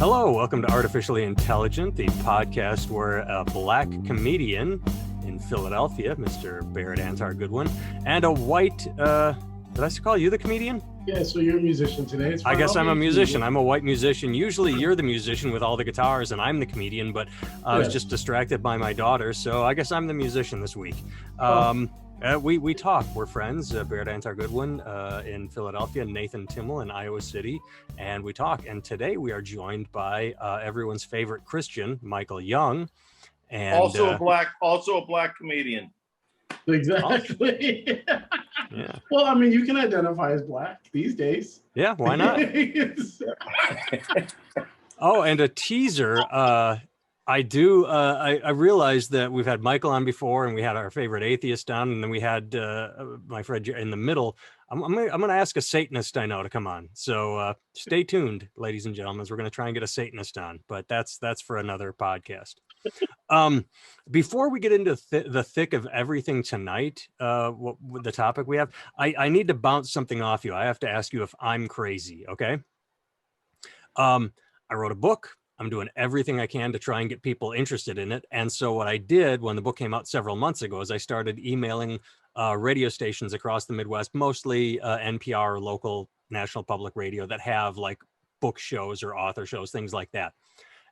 Hello, welcome to Artificially Intelligent, the podcast where a black comedian in Philadelphia, Mr. Barrett Antar Goodwin, and a white, did I call you the comedian? Yeah, so you're a musician today. I guess I'm a musician. I'm a white musician. Usually you're the musician with all the guitars and I'm the comedian, but I was just distracted by my daughter, so I guess I'm the musician this week. We talk. We're friends, Barrett Antar Goodwin in Philadelphia, Nathan Timmel in Iowa City, and we talk. And today we are joined by everyone's favorite Christian, Michael Young, and also a black comedian. Exactly. Yeah. Well, I mean, you can identify as black these days. Yeah, why not? Oh, and a teaser. I realized that we've had Michael on before, and we had our favorite atheist on, and then we had my friend in the middle. I'm gonna ask a Satanist I know to come on. So stay tuned, ladies and gentlemen. We're gonna try and get a Satanist on, but that's for another podcast. Before we get into the thick of everything tonight, what the topic we have, I need to bounce something off you. I have to ask you if I'm crazy. Okay. I wrote a book. I'm doing everything I can to try and get people interested in it. And so what I did when the book came out several months ago is I started emailing radio stations across the Midwest, mostly NPR or local national public radio that have like book shows or author shows, things like that.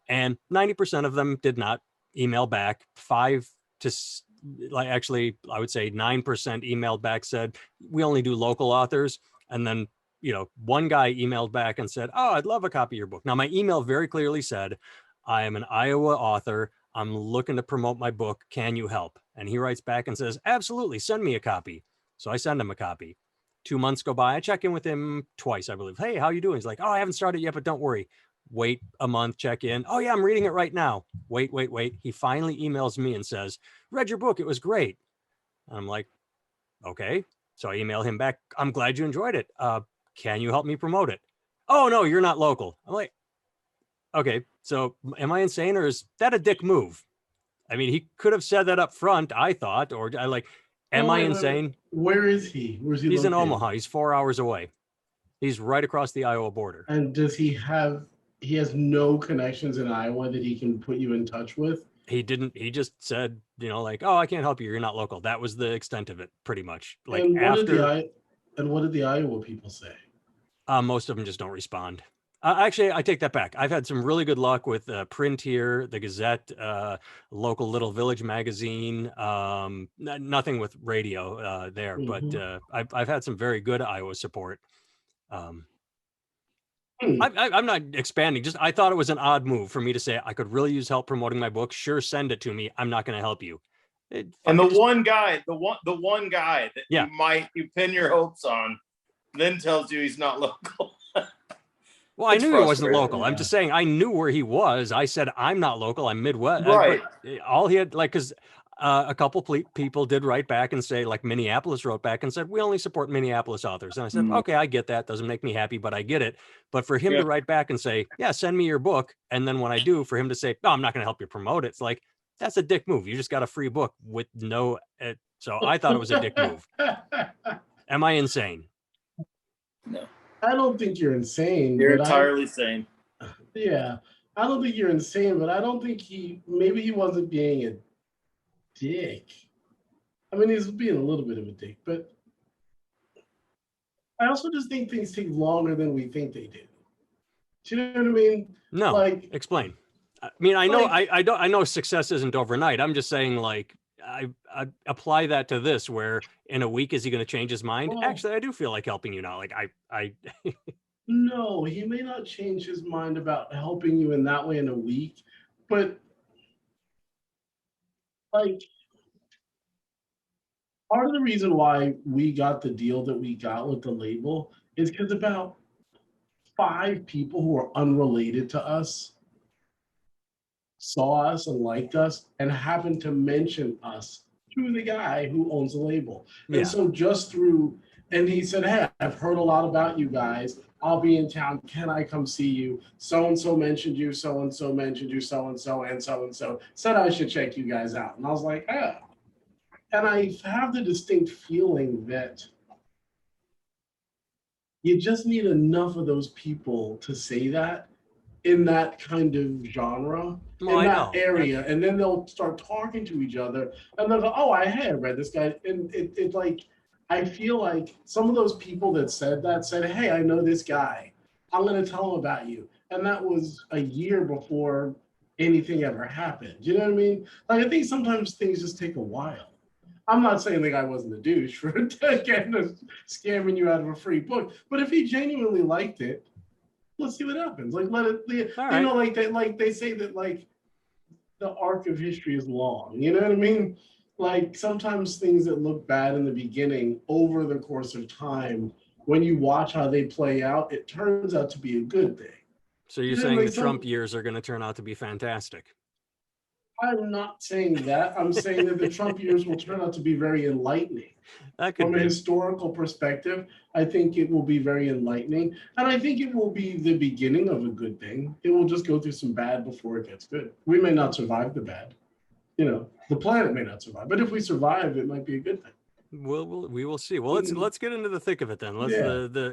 And 90% of them did not email back. I would say 9% emailed back, said, we only do local authors. And then one guy emailed back and said, oh, I'd love a copy of your book. Now, my email very clearly said, I am an Iowa author. I'm looking to promote my book. Can you help? And he writes back and says, absolutely, send me a copy. So I send him a copy. 2 months go by. I check in with him twice, I believe. Hey, how you doing? He's like, oh, I haven't started yet, but don't worry. Wait a month, check in. Oh, yeah, I'm reading it right now. Wait. He finally emails me and says, read your book. It was great. And I'm like, okay. So I email him back. I'm glad you enjoyed it. Can you help me promote it? Oh, no, you're not local. I'm like, okay, so am I insane or is that a dick move? I mean, he could have said that up front, I thought, or am I insane? Where is he? Where's he He's located? in Omaha. He's 4 hours away. He's right across the Iowa border. And does he has no connections in Iowa that he can put you in touch with? He didn't. He just said, oh, I can't help you. You're not local. That was the extent of it, pretty much. Like and what did the Iowa people say? Most of them just don't respond. Actually, I take that back. I've had some really good luck with Print here, the Gazette, local Little Village magazine. Nothing with radio there, but I've had some very good Iowa support. I'm not expanding. Just I thought it was an odd move for me to say I could really use help promoting my book. Sure, send it to me. I'm not going to help you. One guy that you pin your hopes on, then tells you he's not local. Well, I knew he wasn't local. Yeah. I'm just saying I knew where he was. I said, I'm not local. I'm Midwest. Right. All he had, because a couple people did write back and say, like Minneapolis wrote back and said, we only support Minneapolis authors. And I said, okay, I get that. Doesn't make me happy, but I get it. But for him to write back and say, yeah, send me your book. And then when I do, for him to say, no, I'm not going to help you promote it. It's like, that's a dick move. You just got a free book with no. So I thought it was a dick move. Am I insane? No. I don't think you're insane. You're entirely sane. Yeah. I don't think you're insane, but I don't think maybe he wasn't being a dick. I mean, he's being a little bit of a dick, but I also just think things take longer than we think they do. Do you know what I mean? No. Explain. I mean, I know success isn't overnight. I'm just saying, like, I apply that to this, where in a week, is he going to change his mind? Well, actually, I do feel like helping you now. Like I No, he may not change his mind about helping you in that way in a week, but like part of the reason why we got the deal that we got with the label is because about 5 people who are unrelated to us saw us and liked us and happened to mention us to the guy who owns the label. Yeah. And so and he said, hey, I've heard a lot about you guys. I'll be in town. Can I come see you? So-and-so mentioned you. So-and-so mentioned you. So-and-so and so-and-so said I should check you guys out. And I was like, oh. And I have the distinct feeling that you just need enough of those people to say that in that kind of genre, Well, in I that know. area, and then they'll start talking to each other, and they'll go, "Oh, I had read this guy," and it like, I feel like some of those people that said that said, "Hey, I know this guy. I'm going to tell him about you," and that was a year before anything ever happened. You know what I mean? Like, I think sometimes things just take a while. I'm not saying the guy wasn't a douche for scamming you out of a free book, but if he genuinely liked it, let's see what happens. Like, let it, you Right. know, like they say that like the arc of history is long. You know what I mean? Like, sometimes things that look bad in the beginning, over the course of time, when you watch how they play out, it turns out to be a good thing. So you're saying the Trump years are going to turn out to be fantastic? I'm not saying that. I'm saying that the Trump years will turn out to be very enlightening. From a historical perspective, I think it will be very enlightening. And I think it will be the beginning of a good thing. It will just go through some bad before it gets good. We may not survive the bad. You know, the planet may not survive. But if we survive, it might be a good thing. We will see. Well, let's get into the thick of it then. Let's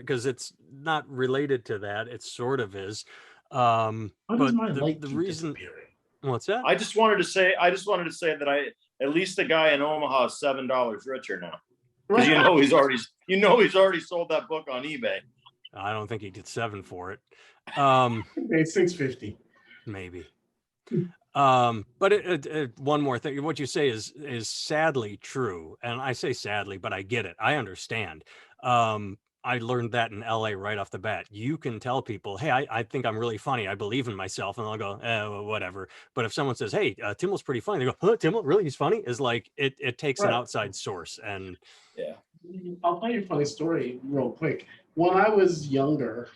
because it's not related to that. It sort of is. How does my light the keep reason disappearing? What's that? I just wanted to say that at least the guy in Omaha is $7 richer now. Because he's already sold that book on eBay. I don't think he did 7 for it. Okay, $6.50. Maybe. But one more thing, what you say is sadly true, and I say sadly, but I get it. I understand. I learned that in LA right off the bat. You can tell people, hey, I think I'm really funny. I believe in myself. And they'll go, well, whatever. But if someone says, hey, Timmel's pretty funny, they go, huh, Timmel, really? He's funny? Is like, it takes an outside source. And yeah, I'll tell you a funny story real quick. When I was younger,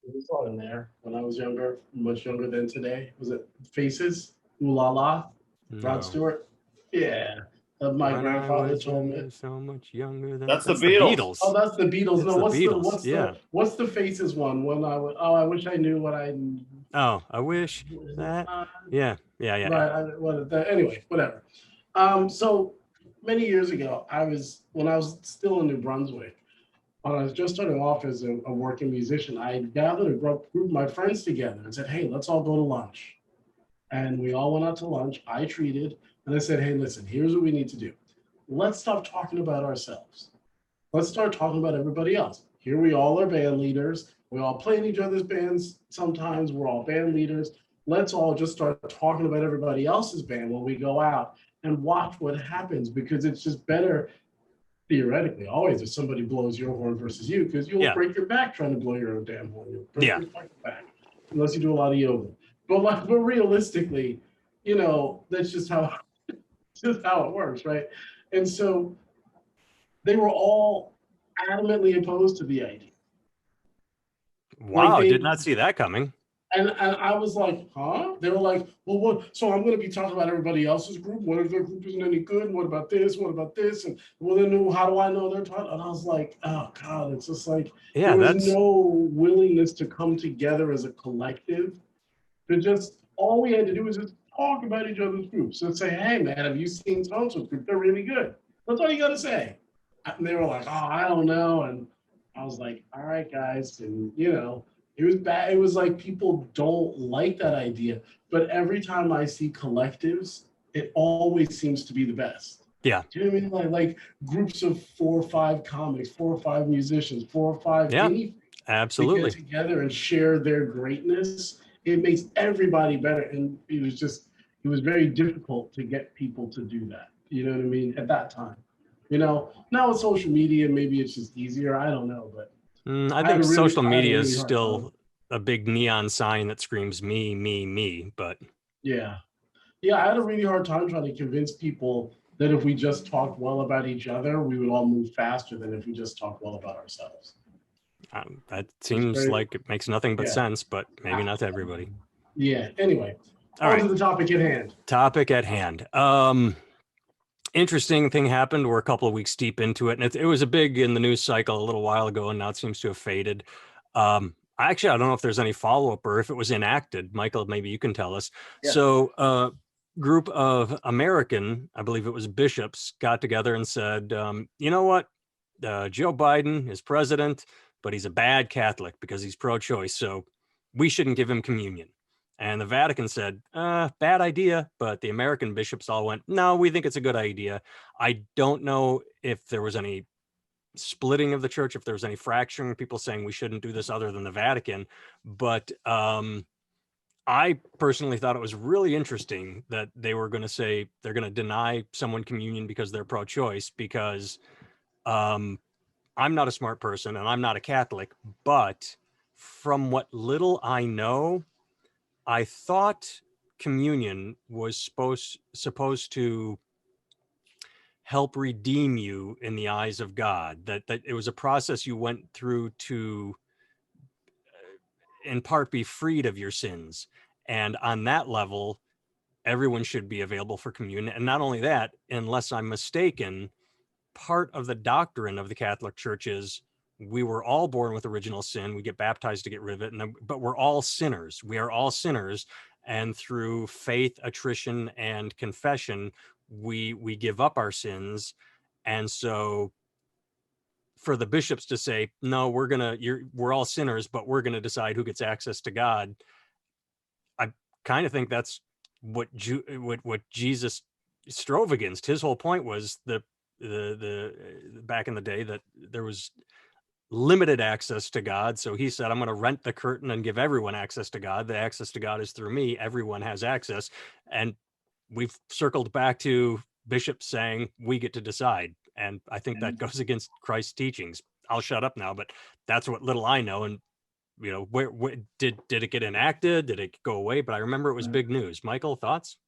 it was all in there. When I was younger, much younger than today, was it Faces? Ooh La La? Rod Stewart? Yeah. My grandfather told me. So much younger than that's the Beatles. Oh, that's the Beatles. No, It's what's the Faces one? When I wish I knew what I. Oh, I wish that. Yeah. Right. Anyway, whatever. So many years ago, when I was still in New Brunswick, when I was just starting off as a working musician, I gathered a group of my friends together and said, hey, let's all go to lunch. And we all went out to lunch. I treated, and I said, hey, listen, here's what we need to do. Let's stop talking about ourselves. Let's start talking about everybody else. Here we all are band leaders. We all play in each other's bands. Sometimes we're all band leaders. Let's all just start talking about everybody else's band when we go out and watch what happens, because it's just better theoretically always if somebody blows your horn versus you, because you'll break your back trying to blow your own damn horn. You'll break your fucking back unless you do a lot of yoga. But realistically, that's just how it works, right? And so they were all adamantly opposed to the idea. Wow, did not see that coming. And I was like, huh? They were like, well, what? So I'm going to be talking about everybody else's group. What if their group isn't any good? What about this? What about this? And well, then how do I know they're talking? And I was like, oh God, it's just like, there was no willingness to come together as a collective. All we had to do was just talk about each other's groups and say, hey man, have you seen so-and-so's group? They're really good. That's all you got to say. And they were like, oh, I don't know. And I was like, all right, guys. And it was bad. It was like people don't like that idea. But every time I see collectives, it always seems to be the best. Yeah. Do you know what I mean? Like groups of 4 or 5 comics, 4 or 5 musicians, 4 or 5 anything. Absolutely. To get together and share their greatness. It makes everybody better. And it was very difficult to get people to do that. You know what I mean? At that time. Now with social media, maybe it's just easier. I don't know, but I think social media is still a big neon sign that screams me, me, me. But yeah, I had a really hard time trying to convince people that if we just talked well about each other, we would all move faster than if we just talked well about ourselves. That seems like it makes nothing but sense, but maybe not to everybody. Yeah. Anyway, on to the topic at hand. Topic at hand. Interesting thing happened. We're a couple of weeks deep into it, and it was a big in the news cycle a little while ago, and now it seems to have faded. Actually, I don't know if there's any follow-up or if it was enacted. Michael, maybe you can tell us. Yeah. So group of American, I believe it was bishops, got together and said, you know what? Joe Biden is president, but he's a bad Catholic because he's pro-choice. So we shouldn't give him communion. And the Vatican said, bad idea. But the American bishops all went, no, we think it's a good idea. I don't know if there was any splitting of the church, if there was any fracturing, people saying we shouldn't do this other than the Vatican. But I personally thought it was really interesting that they were going to say they're going to deny someone communion because they're pro-choice, because I'm not a smart person and I'm not a Catholic, but from what little I know, I thought communion was supposed to help redeem you in the eyes of God, that it was a process you went through to in part be freed of your sins. And on that level, everyone should be available for communion. And not only that, unless I'm mistaken, part of the doctrine of the Catholic Church is we were all born with original sin. We get baptized to get rid of it, but we're all sinners. We are all sinners. And through faith, attrition, and confession, we give up our sins. And so for the bishops to say, no, we're all sinners, but we're gonna decide who gets access to God, I kind of think that's what Jesus strove against. His whole point was the back in the day that there was limited access to God. So he said, I'm going to rent the curtain and give everyone access to God. The access to God is through me. Everyone has access. And we've circled back to bishops saying we get to decide. And I think that goes against Christ's teachings. I'll shut up now, but that's what little I know. And you know, where did it get enacted? Did it go away? But I remember it was big news. Michael, thoughts?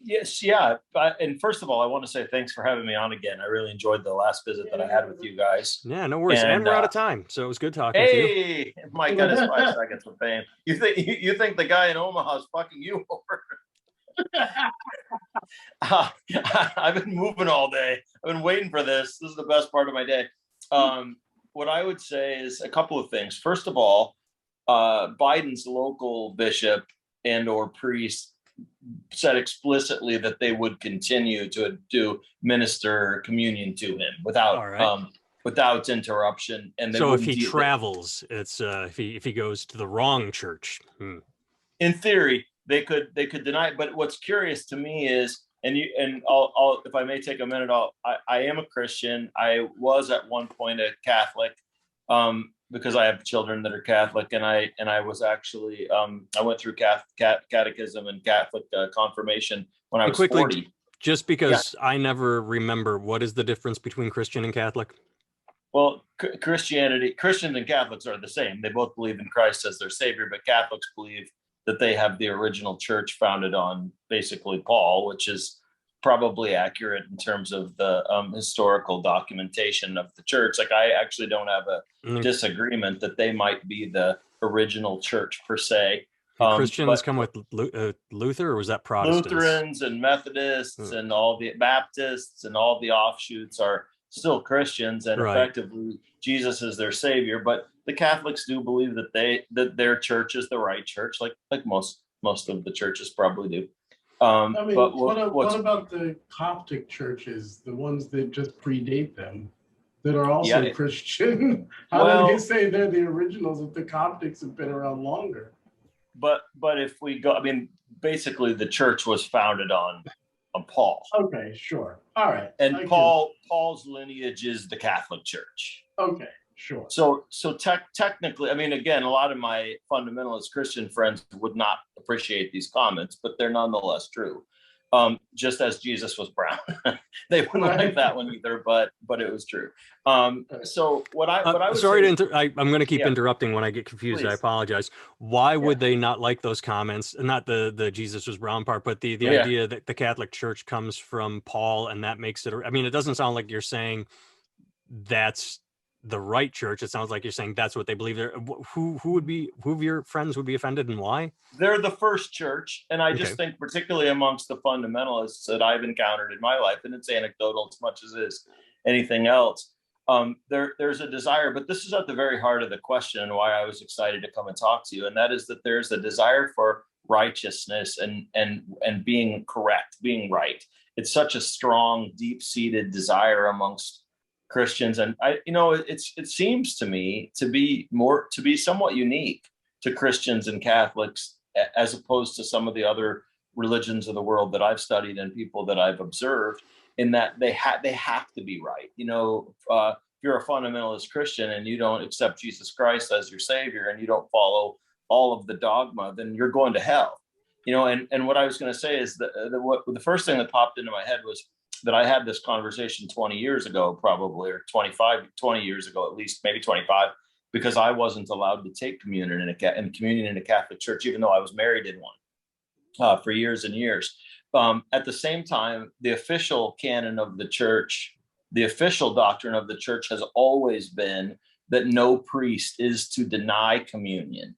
Yes, yeah. And first of all, I want to say thanks for having me on again. I really enjoyed the last visit that I had with you guys. Yeah, no worries. And we're out of time, so it was good talking to you. Hey, Mike got his 5 seconds for fame. You think the guy in Omaha is fucking you over? I've been moving all day. I've been waiting for this. This is the best part of my day. What I would say is a couple of things. First of all, Biden's local bishop and or priest said explicitly that they would continue to minister communion to him without interruption. And so if he travels, it's if he goes to the wrong church, in theory they could deny it. But what's curious to me is, I'll if I may take a minute, I am a Christian. I was at one point a Catholic, because I have children that are Catholic, and I was actually I went through catechism and Catholic confirmation when I was 40. Just because I never remember, what is the difference between Christian and Catholic? Well, Christians and Catholics are the same. They both believe in Christ as their savior, but Catholics believe that they have the original church founded on basically Paul, which is probably accurate in terms of the historical documentation of the church. Like, I actually don't have a disagreement that they might be the original church per se. Christians come with Luther, or was that Protestants? Lutherans and Methodists and all the Baptists and all the offshoots are still Christians, and effectively Jesus is their savior. But the Catholics do believe that their church is the right church, like most of the churches probably do. I mean, but what about the Coptic churches, the ones that just predate them, that are also Christian? How do they say they're the originals if the Coptics have been around longer? But if we go, I mean, basically the church was founded on Paul. Okay, sure. All right. And Paul's lineage is the Catholic Church. Okay, sure. So technically, I mean, again, a lot of my fundamentalist Christian friends would not appreciate these comments, but they're nonetheless true. Just as Jesus was brown. They wouldn't like that one either, but it was true. So what I was sorry I'm going to keep interrupting when I get confused. Please. I apologize. Why would they not like those comments? Not the Jesus was brown part, but the idea that the Catholic Church comes from Paul, and that makes it. I mean, it doesn't sound like you're saying that's the right church. It sounds like you're saying that's what they believe. Who of your friends would be offended, and why? They're the first church, and I just think particularly amongst the fundamentalists that I've encountered in my life, and it's anecdotal as much as it is anything else. There's a desire, but this is at the very heart of the question and why I was excited to come and talk to you, and that is that there's a desire for righteousness and being correct, being right. It's such a strong, deep-seated desire amongst Christians, and it seems to me to be somewhat unique to Christians and Catholics, as opposed to some of the other religions of the world that I've studied and people that I've observed, in that they have to be right. If you're a fundamentalist Christian and you don't accept Jesus Christ as your savior and you don't follow all of the dogma, then you're going to hell. And what I was going to say is that the first thing that popped into my head was that I had this conversation 20 years ago, probably, or 20 years ago, at least, maybe 25, because I wasn't allowed to take communion in a Catholic church, even though I was married in one for years and years. At the same time, the official canon of the church, the official doctrine of the church has always been that no priest is to deny communion,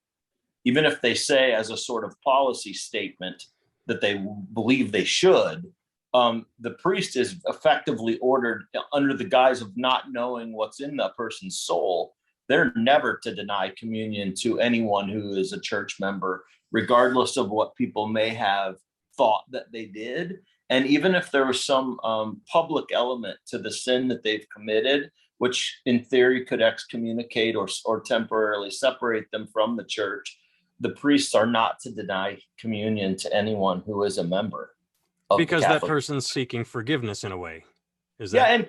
even if they say as a sort of policy statement that they believe they should. The priest is effectively ordered, under the guise of not knowing what's in that person's soul, they're never to deny communion to anyone who is a church member, regardless of what people may have thought that they did. And even if there was some public element to the sin that they've committed, which in theory could excommunicate or temporarily separate them from the church, the priests are not to deny communion to anyone who is a member. Because that person's seeking forgiveness in a way. Is that? Yeah, and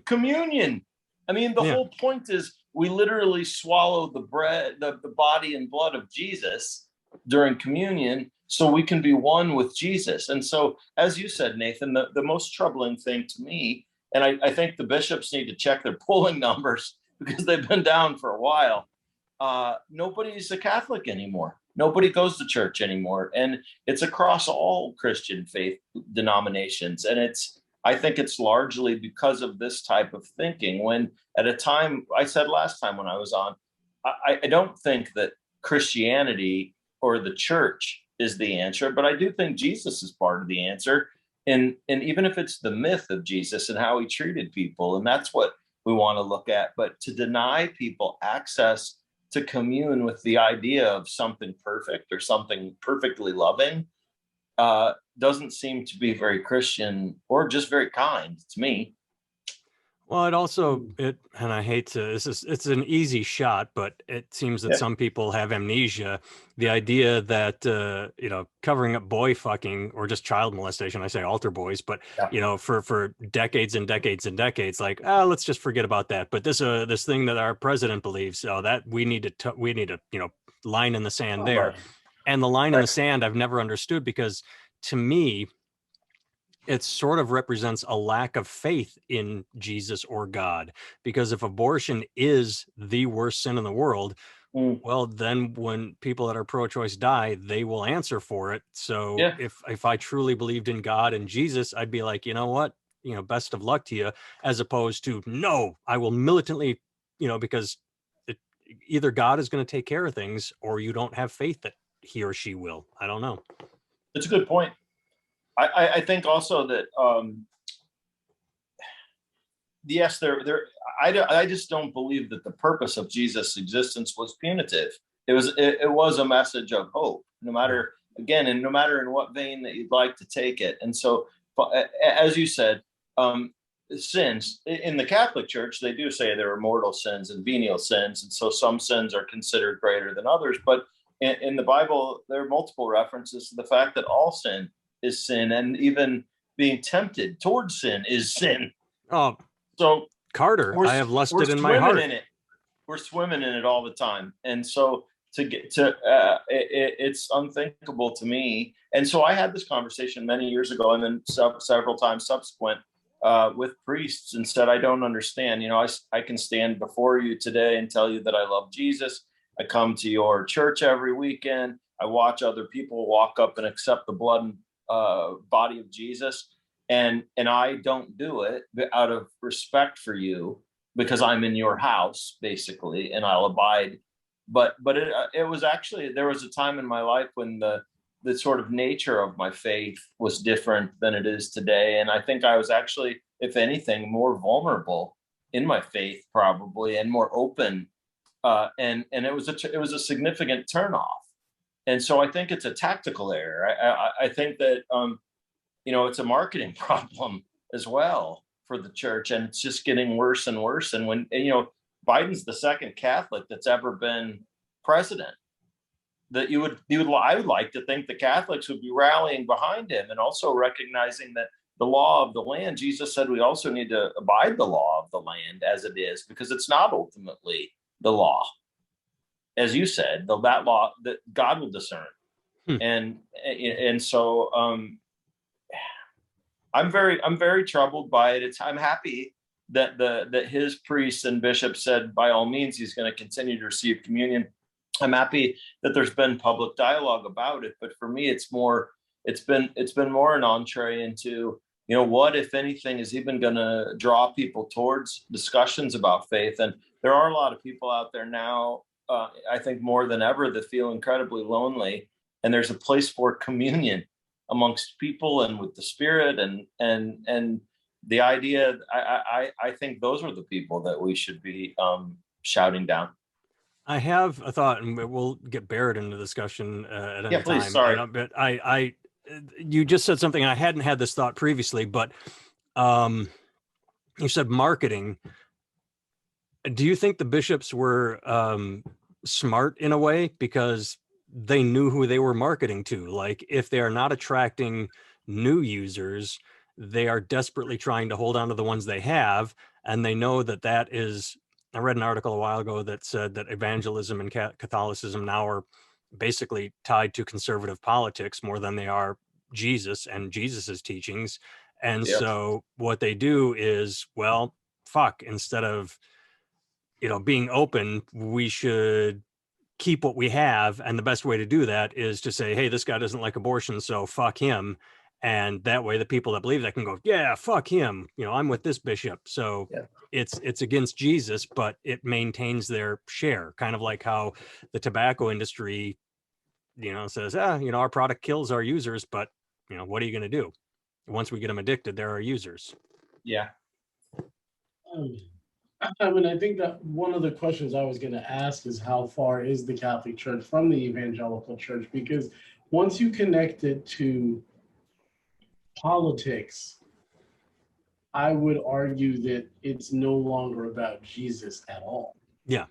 communion. I mean, the whole point is we literally swallow the bread, the body and blood of Jesus during communion, so we can be one with Jesus. And so, as you said, Nathan, the most troubling thing to me, and I think the bishops need to check their polling numbers because they've been down for a while. Nobody's a Catholic anymore. Nobody goes to church anymore. And it's across all Christian faith denominations. And I think it's largely because of this type of thinking. When at a time, I said last time when I was on, I don't think that Christianity or the church is the answer, but I do think Jesus is part of the answer. And even if it's the myth of Jesus and how he treated people, and that's what we want to look at, but to deny people access to commune with the idea of something perfect or something perfectly loving doesn't seem to be very Christian or just very kind to me. Well, and I hate to, it's an easy shot, but it seems that some people have amnesia. The idea that, covering up boy fucking or just child molestation, I say altar boys, but, for decades and decades and decades, let's just forget about that. But this thing that our president believes, that we need to, line in the sand there. Right. And the line in the sand I've never understood, because to me, it sort of represents a lack of faith in Jesus or God, because if abortion is the worst sin in the world, well, then when people that are pro-choice die, they will answer for it. So if I truly believed in God and Jesus, I'd be like, you know what, best of luck to you, as opposed to, no, I will militantly, because either God is going to take care of things or you don't have faith that he or she will. I don't know. It's a good point. I think also that yes, I just don't believe that the purpose of Jesus' existence was punitive. It was a message of hope, no matter in what vein that you'd like to take it. And so, as you said, sins in the Catholic Church, they do say there are mortal sins and venial sins, and so some sins are considered greater than others. But in the Bible, there are multiple references to the fact that all sin is sin, and even being tempted towards sin is sin. Oh, so Carter, I have lusted in my heart. We're swimming in it all the time, and so to get to it's unthinkable to me. And so I had this conversation many years ago, and then several times subsequent with priests, and said, I don't understand. I can stand before you today and tell you that I love Jesus. I come to your church every weekend. I watch other people walk up and accept the blood and body of Jesus, and I don't do it out of respect for you because I'm in your house, basically, and I'll abide. But it was actually, there was a time in my life when the sort of nature of my faith was different than it is today, and I think I was actually, if anything, more vulnerable in my faith, probably, and more open, and it was a significant turnoff. And so I think it's a tactical error. I think that, it's a marketing problem as well for the church, and it's just getting worse and worse. And when, Biden's the second Catholic that's ever been president. that I would like to think the Catholics would be rallying behind him, and also recognizing that the law of the land, Jesus said we also need to abide the law of the land as it is, because it's not ultimately the law. As you said, that law that God will discern. And so I'm very troubled by it. I'm happy that his priests and bishops said by all means he's going to continue to receive communion. I'm happy that there's been public dialogue about it, but for me it's been more an entree into, what, if anything, is even going to draw people towards discussions about faith. And there are a lot of people out there now, I think more than ever, that feel incredibly lonely, and there's a place for communion amongst people and with the Spirit, and the idea. I think those are the people that we should be shouting down. I have a thought, and we'll get buried into discussion at any please, time. sorry. But you just said something. I hadn't had this thought previously, but you said marketing. Do you think the bishops were smart in a way, because they knew who they were marketing to? Like, if they are not attracting new users, they are desperately trying to hold on to the ones they have, and they know that is. I read an article a while ago that said that evangelism and Catholicism now are basically tied to conservative politics more than they are Jesus and Jesus's teachings. And so what they do is, well, fuck, instead of, being open, we should keep what we have. And the best way to do that is to say, hey, this guy doesn't like abortion, so fuck him. And that way the people that believe that can go, yeah, fuck him. I'm with this bishop. So it's against Jesus, but it maintains their share. Kind of like how the tobacco industry, says, our product kills our users, but what are you going to do? Once we get them addicted, they're our users. Yeah. I think that one of the questions I was going to ask is, how far is the Catholic Church from the evangelical church? Because once you connect it to politics, I would argue that it's no longer about Jesus at all. Yeah.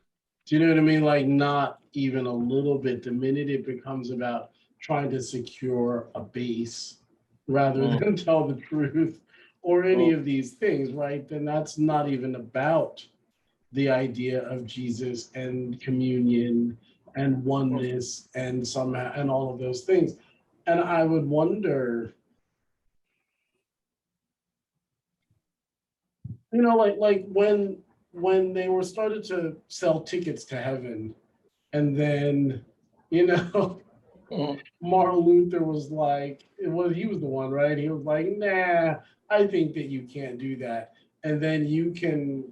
Do you know what I mean? Like, not even a little bit. The minute it becomes about trying to secure a base rather than tell the truth or any of these things, right? Then that's not even about the idea of Jesus and communion and oneness and somehow and all of those things. And I would wonder, like when they were started to sell tickets to heaven, and then Martin Luther was like, he was the one, right? He was like, nah, I think that you can't do that. And then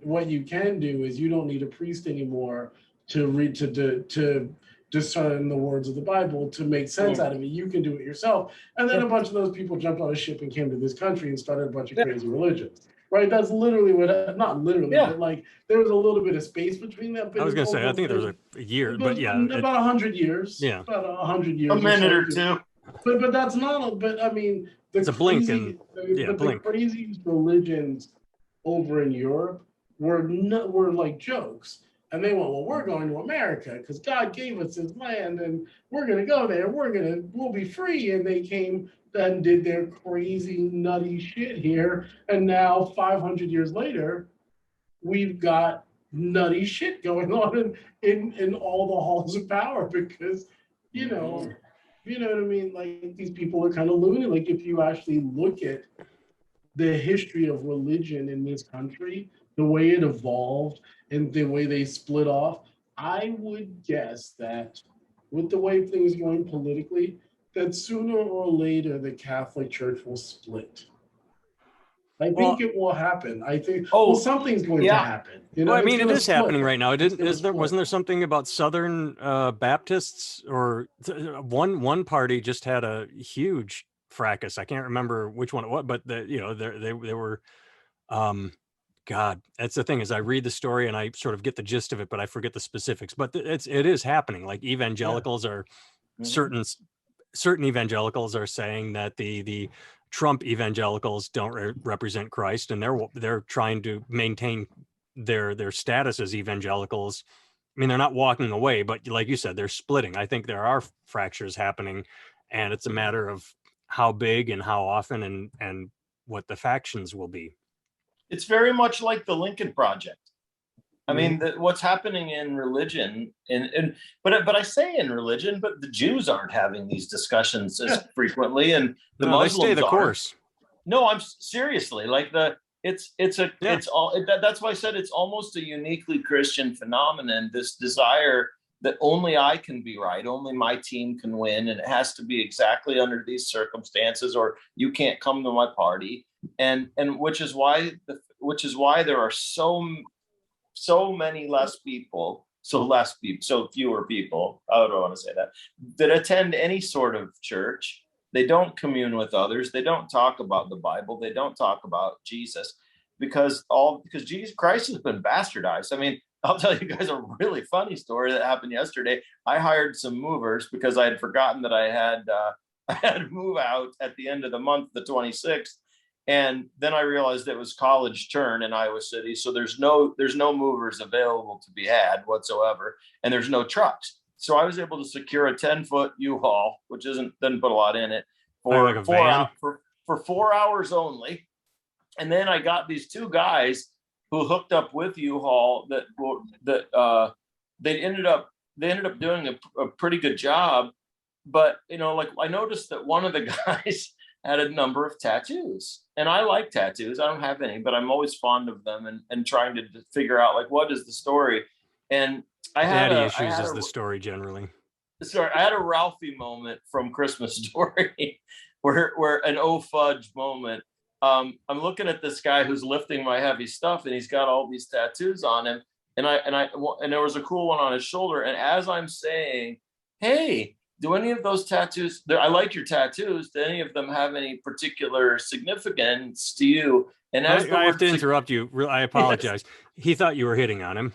what you can do is, you don't need a priest anymore to discern the words of the Bible, to make sense out of it. You can do it yourself. And then a bunch of those people jumped on a ship and came to this country and started a bunch of crazy religions. Right, that's literally not literally, but like there was a little bit of space between them. I was going to say, I think there was a year, but yeah, about 100 years. Yeah, about 100 years. A minute or two. But that's not. But I mean, it's a blink, and the craziest religions over in Europe were like jokes, and they went, well, we're going to America because God gave us His land, and we're going to go there. We'll be free, and they came and did their crazy, nutty shit here. And now 500 years later, we've got nutty shit going on in all the halls of power, because, you know what I mean? Like, these people are kind of loony. Like, if you actually look at the history of religion in this country, the way it evolved and the way they split off, I would guess that with the way things are going politically, that sooner or later the Catholic Church will split. I think it will happen. I think something's going to happen. Well, I mean, it is happening right now. Wasn't there something about Southern Baptists, or one party just had a huge fracas? I can't remember which one it was, but they were. God, that's the thing, is I read the story and I sort of get the gist of it, but I forget the specifics. But it is happening. Like, evangelicals are certain evangelicals are saying that the Trump evangelicals don't represent Christ, and they're trying to maintain their status as evangelicals, I mean, they're not walking away, but like you said, they're splitting. I think there are fractures happening, and it's a matter of how big and how often and what the factions will be. It's very much like the Lincoln Project. I mean, what's happening in religion, but I say in religion, but the Jews aren't having these discussions as frequently, and the Muslims they stay the aren't. course. No, I'm seriously like it's all that's why I said it's almost a uniquely Christian phenomenon. This desire that only I can be right, only my team can win, and it has to be exactly under these circumstances, or you can't come to my party, and which is why there are so many so fewer people, I don't want to say that attend any sort of church. They don't commune with others. They don't talk about the Bible. They don't talk about Jesus because Jesus Christ has been bastardized. I mean, I'll tell you guys a really funny story that happened yesterday. I hired some movers because I had forgotten that I had to move out at the end of the month, the 26th. And then I realized it was college turn in Iowa City. So there's no movers available to be had whatsoever. And there's no trucks. So I was able to secure a 10-foot U-Haul, which doesn't put a lot in it, for like a van? for 4 hours only. And then I got these two guys who hooked up with U-Haul that they ended up doing a pretty good job. But like I noticed that one of the guys had a number of tattoos, and I like tattoos. I don't have any, but I'm always fond of them and trying to figure out like what is the story. And I had the story generally. Sorry, I had a Ralphie moment from Christmas Story, where an oh fudge moment. I'm looking at this guy who's lifting my heavy stuff, and he's got all these tattoos on him, and there was a cool one on his shoulder. And as I'm saying, "Hey, do any of those tattoos? I like your tattoos. Do any of them have any particular significance to you?" And as I have to interrupt you. I apologize. Yes. He thought you were hitting on him.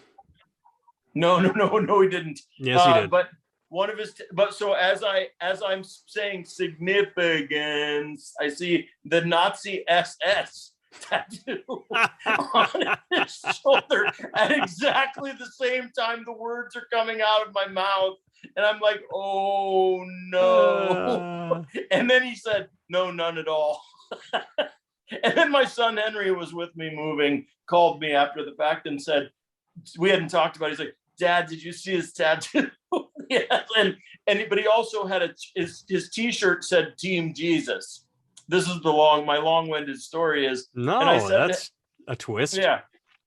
No, he didn't. Yes, he did. But one of his, so as I'm saying significance, I see the Nazi SS tattoo on his shoulder at exactly the same time the words are coming out of my mouth. And I'm like, oh no. And then he said, no, none at all. And then my son Henry, who was with me moving, called me after the fact and said, we hadn't talked about it. He's like, Dad, did you see his tattoo? Yes. But he also had his t-shirt said Team Jesus. This is my long-winded story is. No, and I said, that's a twist. Yeah.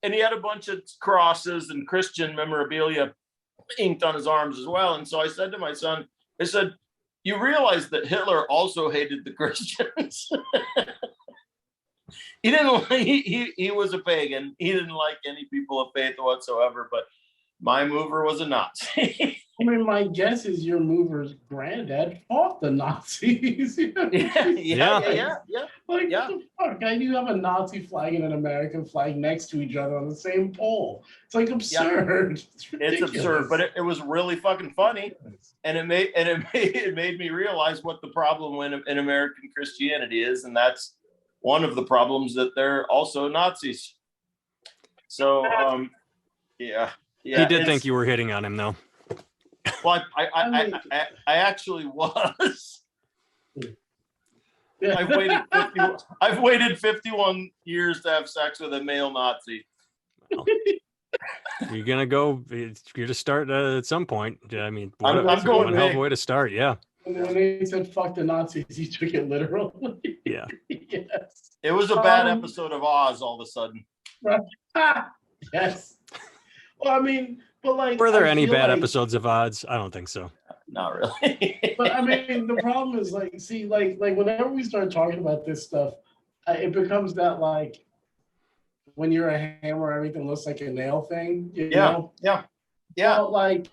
And he had a bunch of crosses and Christian memorabilia inked on his arms as well. And so I said to my son, I said, you realize that Hitler also hated the Christians? He didn't. He was a pagan. He didn't like any people of faith whatsoever. But my mover was a Nazi. I mean, my guess is your mover's granddad fought the Nazis. Yeah. Like, what the fuck? You have a Nazi flag and an American flag next to each other on the same pole. It's like absurd. Yeah. It's absurd, but it was really fucking funny, and it made me realize what the problem in American Christianity is, and that's one of the problems that they're also Nazis. So, yeah. He did think you were hitting on him, though. Well, I actually was. Yeah. I've waited 51 years to have sex with a male Nazi. Well, you're gonna go. You're to start at some point. I mean, I'm going one hell of a way to start. Yeah. And when they said "fuck the Nazis," he took it literally. Yeah. Yes. It was a bad episode of Oz. All of a sudden. Yes. Well, I mean, but like, were there any bad episodes of Oz? I don't think so. Not really. But I mean, the problem is like, see, like whenever we start talking about this stuff, it becomes that like when you're a hammer, everything looks like a nail thing. You know? Yeah. Well, like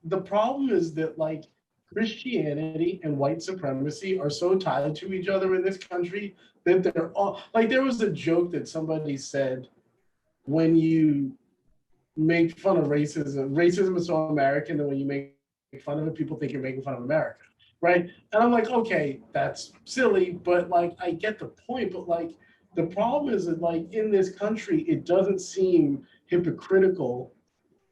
the problem is that like Christianity and white supremacy are so tied to each other in this country that they're all like. There was a joke that somebody said when you make fun of racism. Racism is so American that when you make fun of it, people think you're making fun of America, right? And I'm like, okay, that's silly, but like I get the point. But like the problem is that like in this country, it doesn't seem hypocritical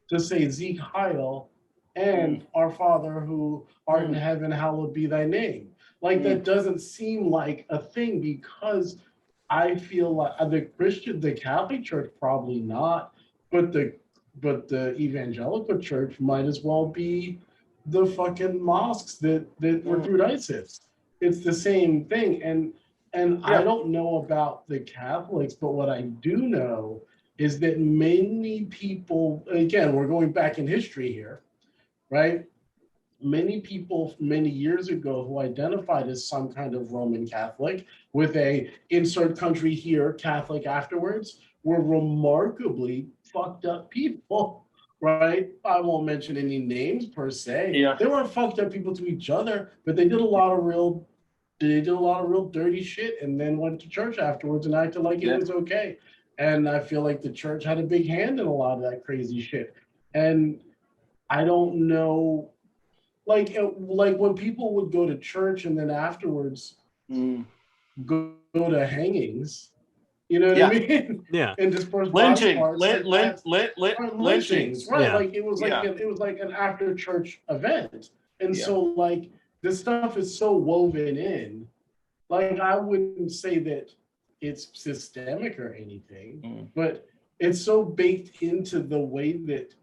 to say Zeke Heil and our Father who art in heaven, hallowed be thy name. Like that doesn't seem like a thing, because I feel like the Catholic Church probably not, but the evangelical church might as well be the fucking mosques that recruit ISIS. It's the same thing. And I don't know about the Catholics, but what I do know is that many people, again, we're going back in history here, right? Many people many years ago who identified as some kind of Roman Catholic with a insert country here, Catholic afterwards, were remarkably fucked up people, right? I won't mention any names per se. Yeah. They weren't fucked up people to each other, but they did a lot of real dirty shit and then went to church afterwards and acted like it was okay. And I feel like the church had a big hand in a lot of that crazy shit. And I don't know, like when people would go to church and then afterwards go to hangings, you know what I mean? Yeah. And disperse lynchings, lynchings, right? Yeah. Like it was like an after church event, and so like this stuff is so woven in. Like I wouldn't say that it's systemic or anything, but it's so baked into the way that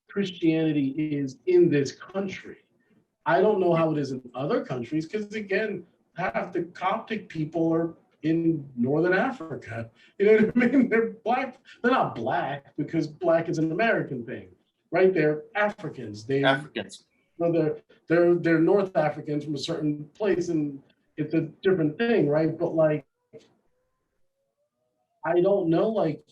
Christianity is in this country. I don't know how it is in other countries, because again, half the Coptic people are in Northern Africa. You know what I mean? They're black. They're not black because black is an American thing, right? They're Africans. Africans. Well, they're North Africans from a certain place, and it's a different thing, right? But like, I don't know, like,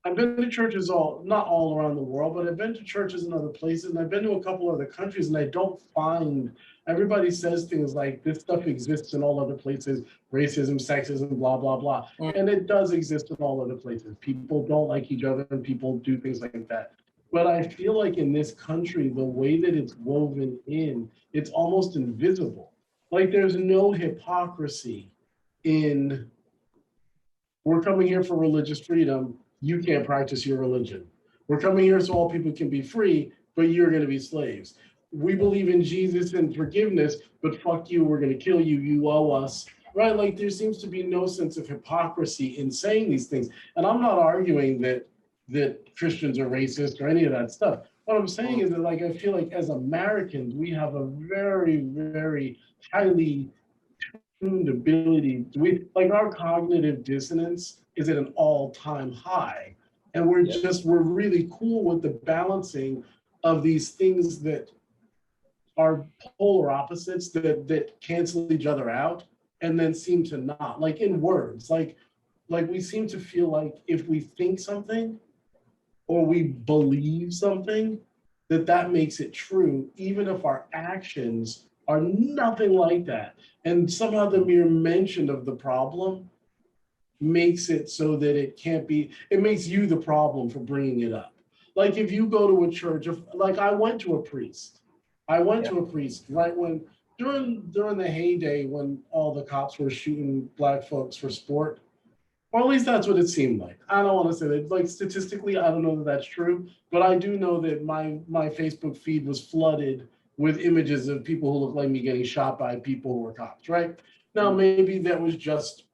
I've been to churches not all around the world, but I've been to churches in other places, and I've been to a couple other countries, and I don't find, everybody says things like this stuff exists in all other places, racism, sexism, blah, blah, blah. And it does exist in all other places. People don't like each other and people do things like that. But I feel like in this country, the way that it's woven in, it's almost invisible. Like there's no hypocrisy in, we're coming here for religious freedom, you can't practice your religion. We're coming here so all people can be free, but you're going to be slaves. We believe in Jesus and forgiveness, but fuck you, we're going to kill you, you owe us. Right? Like there seems to be no sense of hypocrisy in saying these things. And I'm not arguing that Christians are racist or any of that stuff. What I'm saying is that, like, I feel like as Americans, we have a very, very highly tuned ability. Like our cognitive dissonance is at an all-time high. And we're really cool with the balancing of these things that are polar opposites that cancel each other out and then seem to not. Like in words, like we seem to feel like if we think something or we believe something, that makes it true, even if our actions are nothing like that. And somehow the mere mention of the problem makes it so that it makes you the problem for bringing it up. Like if you go to a church, like I went to a priest right when, during the heyday when all the cops were shooting black folks for sport, or at least that's what it seemed like. I don't want to say that, like statistically, I don't know that that's true, but I do know that my Facebook feed was flooded with images of people who look like me getting shot by people who were cops, right? Now, maybe that was just,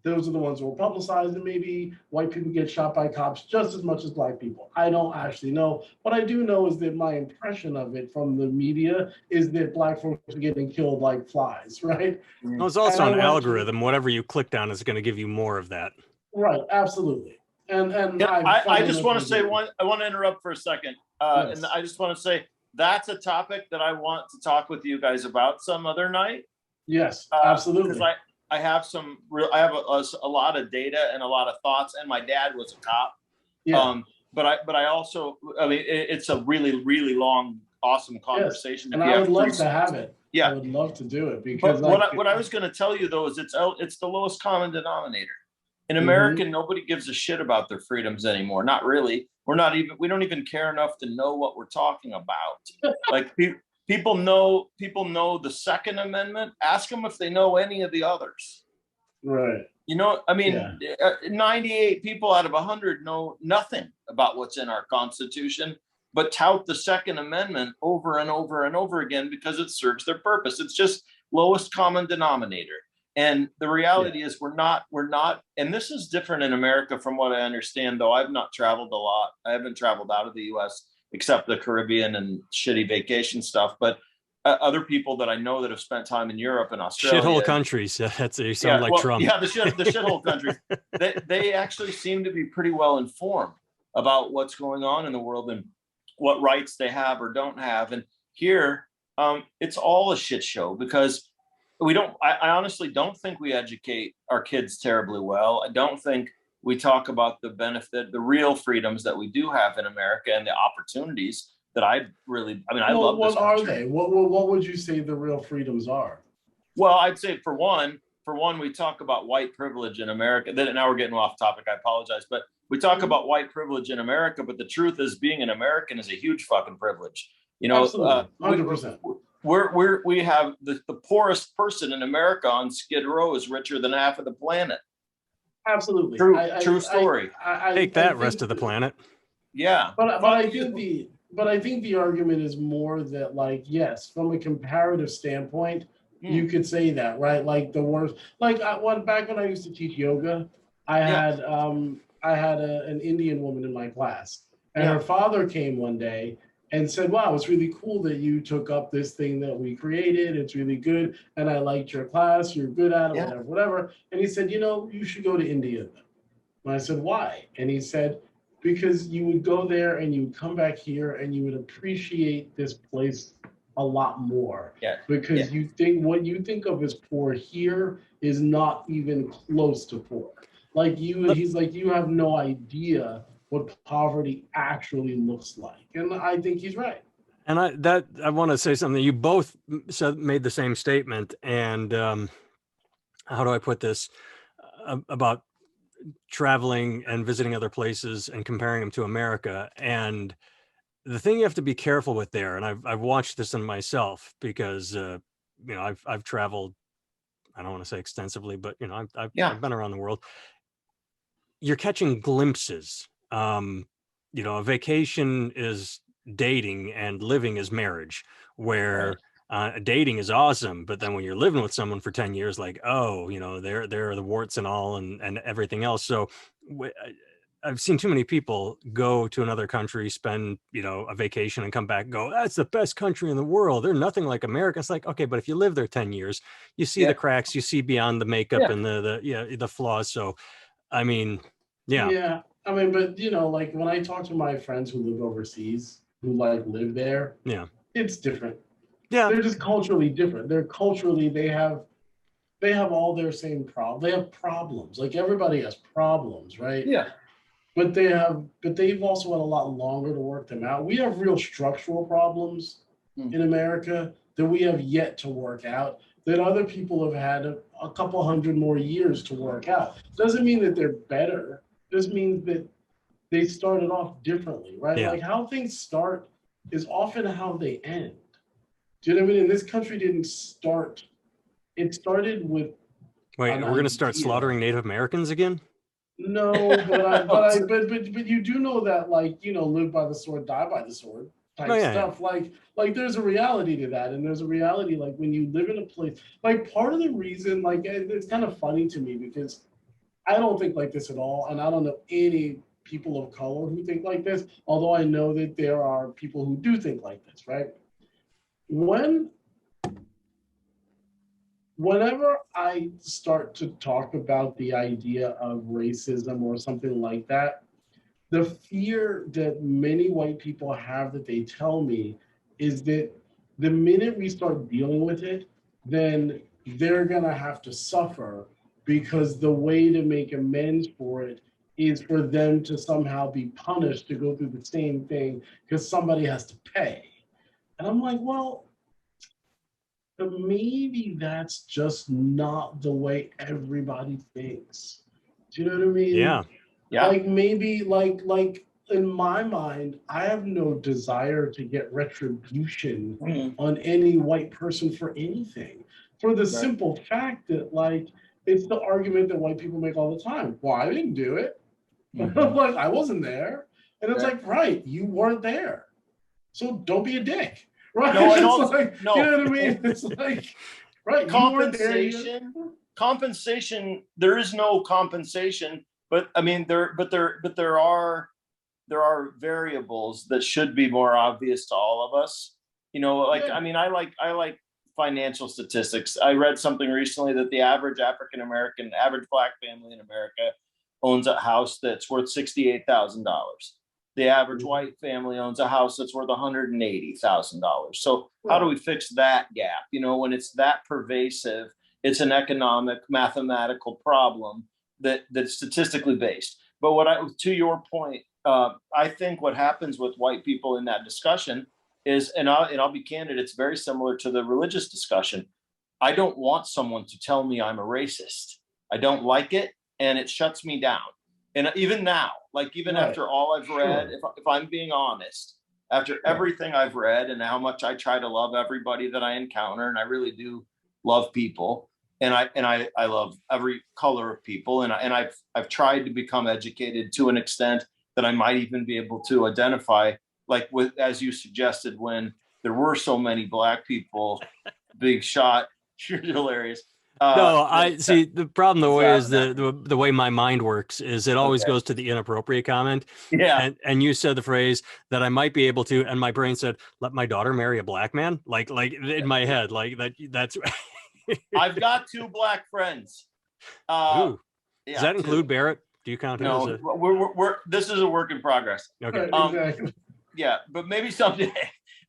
those are the ones who were publicized, and maybe white people get shot by cops just as much as black people. I don't actually know. What I do know is that my impression of it from the media is that black folks are getting killed like flies, right? Well, it's also an algorithm. Whatever you click on is going to give you more of that. Right, absolutely. And I just want to say I want to interrupt for a second. Yes. And I just want to say that's a topic that I want to talk with you guys about some other night. Yes, absolutely. Because I have a lot of data and a lot of thoughts, and my dad was a cop. Yeah. But I also, it's a really, really long, awesome conversation. Yes. And I would love to have it. Yeah. I would love to do it because what I was going to tell you though is it's the lowest common denominator. In America, nobody gives a shit about their freedoms anymore. Not really. We don't even care enough to know what we're talking about. Like people know the Second Amendment. Ask them if they know any of the others. Right. You know, I mean, Yeah. 98 people out of 100 know nothing about what's in our Constitution, but tout the Second Amendment over and over and over again because it serves their purpose. It's just lowest common denominator. And the reality is we're not, and this is different in America from what I understand, though I've not traveled a lot. I haven't traveled out of the US except the Caribbean and shitty vacation stuff. But other people that I know that have spent time in Europe and Australia. Shithole countries. That's you sound like Trump. Yeah, the shithole countries. They actually seem to be pretty well informed about what's going on in the world and what rights they have or don't have. And here, it's all a shit show because I honestly don't think we educate our kids terribly well. I don't think we talk about the benefit, the real freedoms that we do have in America and the opportunities that I love. What are they? What would you say the real freedoms are? Well, I'd say for one, we talk about white privilege in America. Now we're getting off topic. I apologize, but we talk about white privilege in America. But the truth is, being an American is a huge fucking privilege. You know, 100%. We have the poorest person in America on Skid Row is richer than half of the planet. Absolutely, true story. Take that, rest of the planet. Yeah, but I think the argument is more that, like, yes, from a comparative standpoint, you could say that, right? Like the worst, like back when I used to teach yoga, I had an Indian woman in my class, and her father came one day and said, "Wow, it's really cool that you took up this thing that we created. It's really good, and I liked your class. You're good at it, whatever." And he said, "You know, you should go to India then." And I said, "Why?" And he said, "Because you would go there and you would come back here and you would appreciate this place a lot more. Because you think what you think of as poor here is not even close to poor. Like he's like, you have no idea what poverty actually looks like." And I think he's right. And I want to say something. You both made the same statement. And how do I put this about traveling and visiting other places and comparing them to America? And the thing you have to be careful with there, and I've watched this in myself because I've traveled, I don't want to say extensively, but I've been around the world. You're catching glimpses. A vacation is dating and living is marriage, where dating is awesome, but then when you're living with someone for 10 years, like, oh, there are the warts and all and everything else. So I've seen too many people go to another country, spend, a vacation and come back and go, that's the best country in the world. They're nothing like America. It's like, okay, but if you live there 10 years, you see the cracks, you see beyond the makeup and the flaws. So, I mean, Yeah. I mean, but like when I talk to my friends who live overseas, who like live there, it's different. Yeah. They're just culturally different. They have all their same problems. They have problems. Like everybody has problems, right? Yeah. But they've also had a lot longer to work them out. We have real structural problems in America that we have yet to work out, that other people have had a couple hundred more years to work out. Doesn't mean that they're better. Just means that they started off differently, right? Yeah. Like how things start is often how they end. Do you know what I mean? And this country didn't start. It started with. Wait, we're going to start slaughtering Native Americans again? No, but you do know that, like, live by the sword, die by the sword type stuff. Yeah. Like there's a reality to that, and there's a reality like when you live in a place. Like part of the reason, like it's kind of funny to me because I don't think like this at all, and I don't know any people of color who think like this. Although I know that there are people who do think like this, right? Whenever I start to talk about the idea of racism or something like that, the fear that many white people have that they tell me is that the minute we start dealing with it, then they're going to have to suffer because the way to make amends for it is for them to somehow be punished to go through the same thing because somebody has to pay. And I'm like, well, but maybe that's just not the way everybody thinks. Do you know what I mean? Yeah. Yeah. Like maybe like in my mind, I have no desire to get retribution on any white person for anything. For the simple fact that like it's the argument that white people make all the time. Well, I didn't do it. Like, I wasn't there. And it's like, right, you weren't there. So don't be a dick. Right? No, and It's also, like, no. you know what I mean? It's like, right, you weren't there. Compensation, there is no compensation, but I mean, there are variables that should be more obvious to all of us. You know, like, I mean, I like financial statistics. I read something recently that the average average Black family in America owns a house that's worth $68,000. The average white family owns a house that's worth $180,000. So how do we fix that gap? You know, when it's that pervasive, it's an economic, mathematical problem that's statistically based. But to your point, I think what happens with white people in that discussion is, and I'll be candid, it's very similar to the religious discussion. I don't want someone to tell me I'm a racist. I don't like it, and it shuts me down. And even now, like, even after all I've read, if I'm being honest, after everything I've read and how much I try to love everybody that I encounter, and I really do love people, and I love every color of people, and I've tried to become educated to an extent that I might even be able to identify, like, with, as you suggested, when there were so many Black people being shot. You're hilarious. No, I see the problem. The way is the way my mind works is it always goes to the inappropriate comment. Yeah. And you said the phrase that I might be able to, and my brain said, "Let my daughter marry a Black man." Like in my head, like that's. I've got 2 Black friends. Does that include Barrett? Do you count him? No, we're this is a work in progress. Okay. Exactly. Yeah, but maybe someday.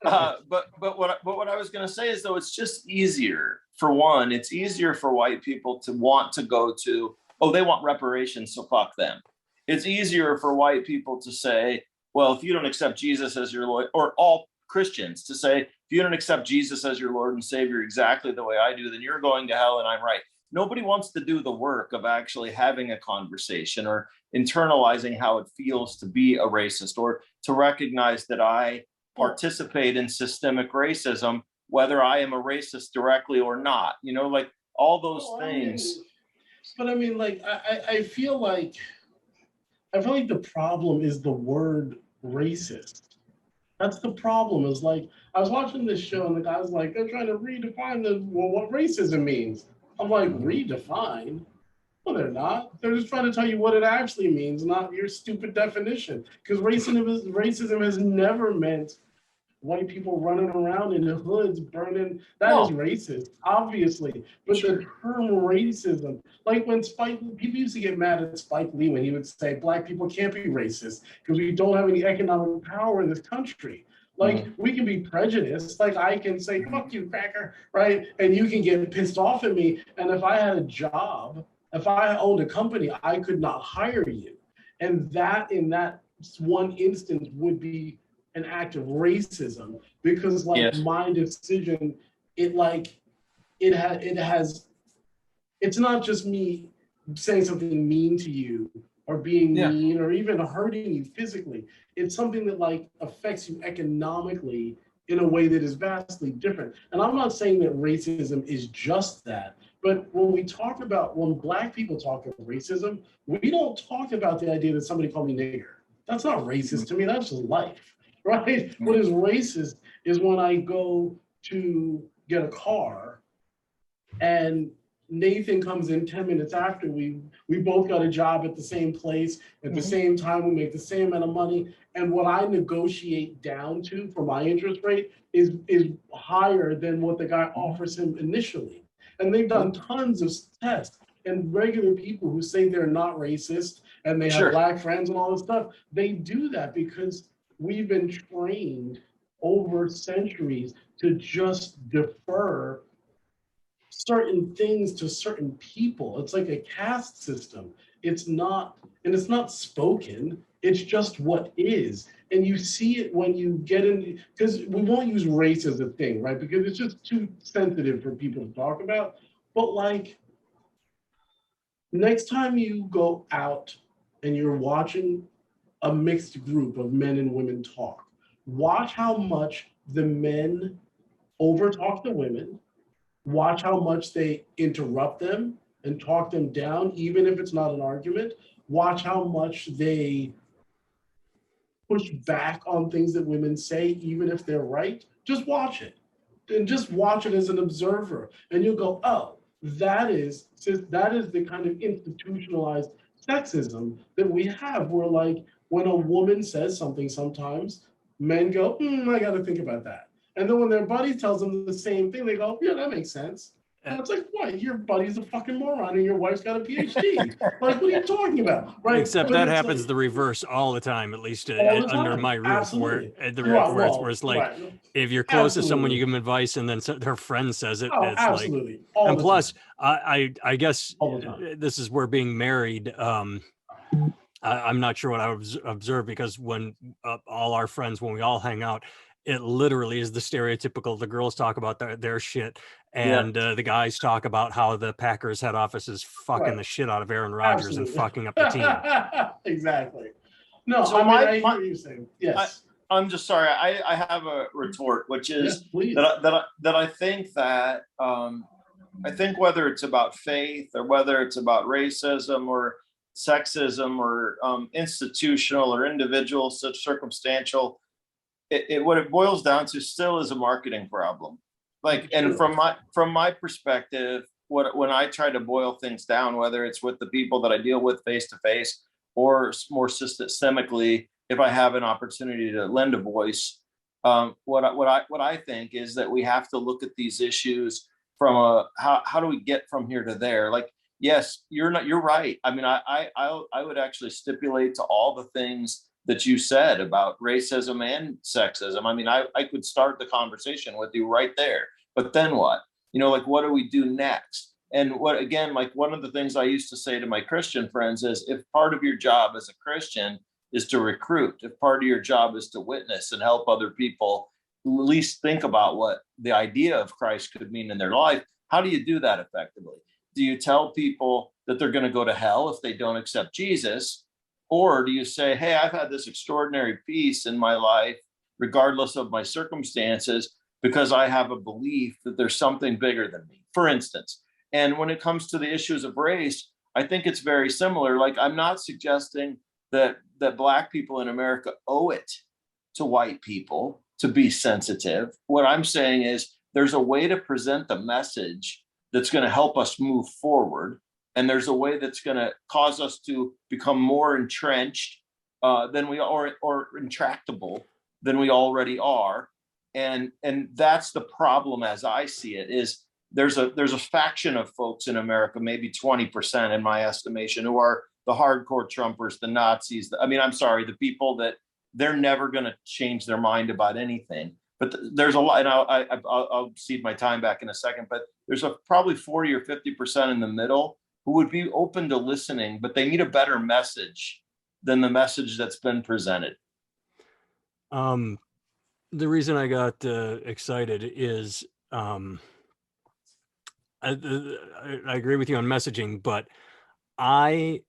But what I was going to say is, though, it's just easier. For one, it's easier for white people to want to go to, oh, they want reparations, so fuck them. It's easier for white people to say, well, if you don't accept Jesus as your Lord, or all Christians to say, if you don't accept Jesus as your Lord and Savior exactly the way I do, then you're going to hell and I'm right. Nobody wants to do the work of actually having a conversation or internalizing how it feels to be a racist, or to recognize that I participate in systemic racism, whether I am a racist directly or not, you know, like all those things. But I mean, like, I feel like the problem is the word racist. That's the problem. Is like, I was watching this show and the guy's like, they're trying to redefine what racism means. I'm like, redefine? No, they're not. They're just trying to tell you what it actually means, not your stupid definition. Because racism has never meant white people running around in the hoods burning. That is racist, obviously. But the term racism, like when people used to get mad at Spike Lee when he would say Black people can't be racist because we don't have any economic power in this country. Like, we can be prejudiced. Like, I can say, fuck you, cracker, right? And you can get pissed off at me. And if I had a job, if I owned a company, I could not hire you. And that, in that one instance, would be an act of racism, because like my decision, it's not just me saying something mean to you or being mean or even hurting you physically. It's something that like affects you economically in a way that is vastly different. And I'm not saying that racism is just that, but when Black people talk about racism, we don't talk about the idea that somebody called me nigger. That's not racist to me, that's just life. Right? What is racist is when I go to get a car and Nathan comes in 10 minutes after we both got a job at the same place at the same time, we make the same amount of money, and what I negotiate down to for my interest rate is higher than what the guy offers him initially. And they've done tons of tests, and regular people who say they're not racist and they have Black friends and all this stuff, they do that because we've been trained over centuries to just defer certain things to certain people. It's like a caste system. It's not spoken. It's just what is. And you see it when you get in, because we won't use race as a thing, right? Because it's just too sensitive for people to talk about. But like, next time you go out and you're watching a mixed group of men and women talk, watch how much the men overtalk the women, watch how much they interrupt them, and talk them down, even if it's not an argument. Watch how much they push back on things that women say, even if they're right. Just watch it. And just watch it as an observer. And you'll go, oh, that is the kind of institutionalized sexism that we have, where like when a woman says something, sometimes men go, I got to think about that. And then when their buddy tells them the same thing, they go, yeah, that makes sense. And it's like, what? Your buddy's a fucking moron and your wife's got a PhD. Like, what are you talking about? Right? Except But that it's happens like, the reverse all the time, at least all the under time. my roof, Absolutely. where it's like, if you're close to someone, you give them advice, and then their friend says it. Oh, it's absolutely. like, all and the plus, time. I guess All the time. this is where being married. I'm not sure what I would observe, because when all our friends, when we all hang out, it literally is the stereotypical, the girls talk about their shit, and the guys talk about how the Packers head office is fucking the shit out of Aaron Rodgers and fucking up the team. Exactly. No, So I hear you saying. Yes. I'm just sorry. I have a retort, which is that I think that I think whether it's about faith or whether it's about racism or sexism or institutional or individual, such circumstantial, what it boils down to still is a marketing problem. Like, and from my perspective, when I try to boil things down, whether it's with the people that I deal with face to face or more systemically, if I have an opportunity to lend a voice, what I think is that we have to look at these issues from how do we get from here to there? Like, yes, you're right. I mean, I would actually stipulate to all the things that you said about racism and sexism. I mean, I could start the conversation with you right there, but then what? Like, what do we do next? And like one of the things I used to say to my Christian friends is, if part of your job as a Christian is to recruit, if part of your job is to witness and help other people at least think about what the idea of Christ could mean in their life, how do you do that effectively? Do you tell people that they're going to go to hell if they don't accept Jesus? Or do you say, hey, I've had this extraordinary peace in my life, regardless of my circumstances, because I have a belief that there's something bigger than me, for instance. And when it comes to the issues of race, I think it's very similar. Like, I'm not suggesting that Black people in America owe it to white people to be sensitive. What I'm saying is there's a way to present the message that's going to help us move forward. And there's a way that's going to cause us to become more entrenched than we are, or intractable than we already are. And that's the problem, as I see it, is there's a faction of folks in America, maybe 20% in my estimation, who are the hardcore Trumpers, the Nazis. The people that they're never going to change their mind about anything. But there's a lot, and I'll cede my time back in a second, but there's probably 40 or 50% in the middle who would be open to listening, but they need a better message than the message that's been presented. The reason I got excited is I agree with you on messaging, but I'm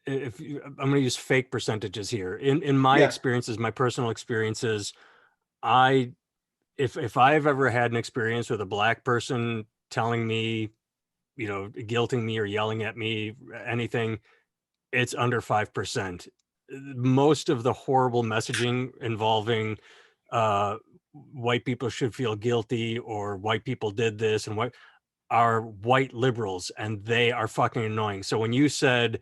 going to use fake percentages here. In my experiences, my personal experiences, if I've ever had an experience with a Black person telling me, guilting me or yelling at me, anything, it's under 5%. Most of the horrible messaging involving white people should feel guilty, or white people did this, and what are white liberals, and they are fucking annoying. So when you said,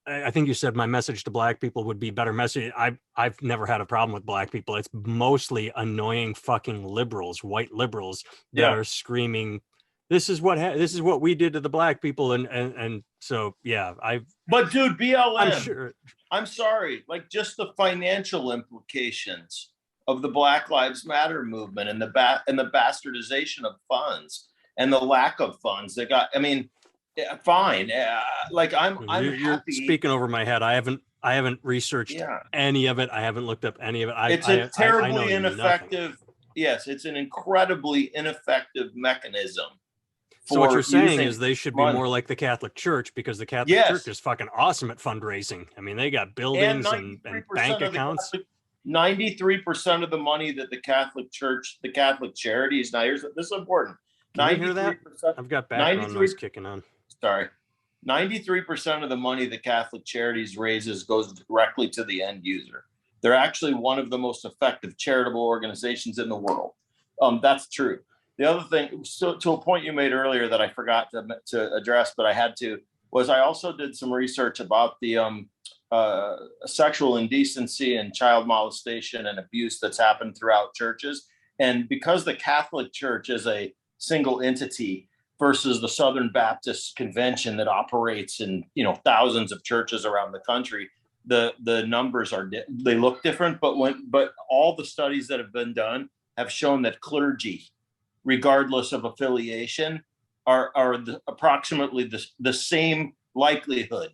I think you said my message to Black people would be better message, I've never had a problem with Black people. It's mostly annoying fucking liberals, white liberals, that are screaming, this is what we did to the Black people, and so But dude, BLM, I'm sure. I'm sorry, like, just the financial implications of the Black Lives Matter movement and the bastardization of funds and the lack of funds that got. I mean, fine. Like, I'm You're happy. Speaking over my head. I haven't researched any of it. I haven't looked up any of it. It's a terribly ineffective. Yes, it's an incredibly ineffective mechanism. So what you're saying is they should be more like the Catholic Church, because the Catholic Church is fucking awesome at fundraising. I mean, they got buildings and bank accounts. 93% of the money that the Catholic Church, the Catholic charities, this is important. Can you hear that? 93%. I've got background noise kicking on. Sorry. 93% of the money that Catholic Charities raises goes directly to the end user. They're actually one of the most effective charitable organizations in the world. That's true. The other thing, so to a point you made earlier that I forgot to address, but I had to, was I also did some research about the sexual indecency and child molestation and abuse that's happened throughout churches. And because the Catholic Church is a single entity versus the Southern Baptist Convention that operates in, thousands of churches around the country, the numbers they look different, but all the studies that have been done have shown that clergy, regardless of affiliation, are approximately the same likelihood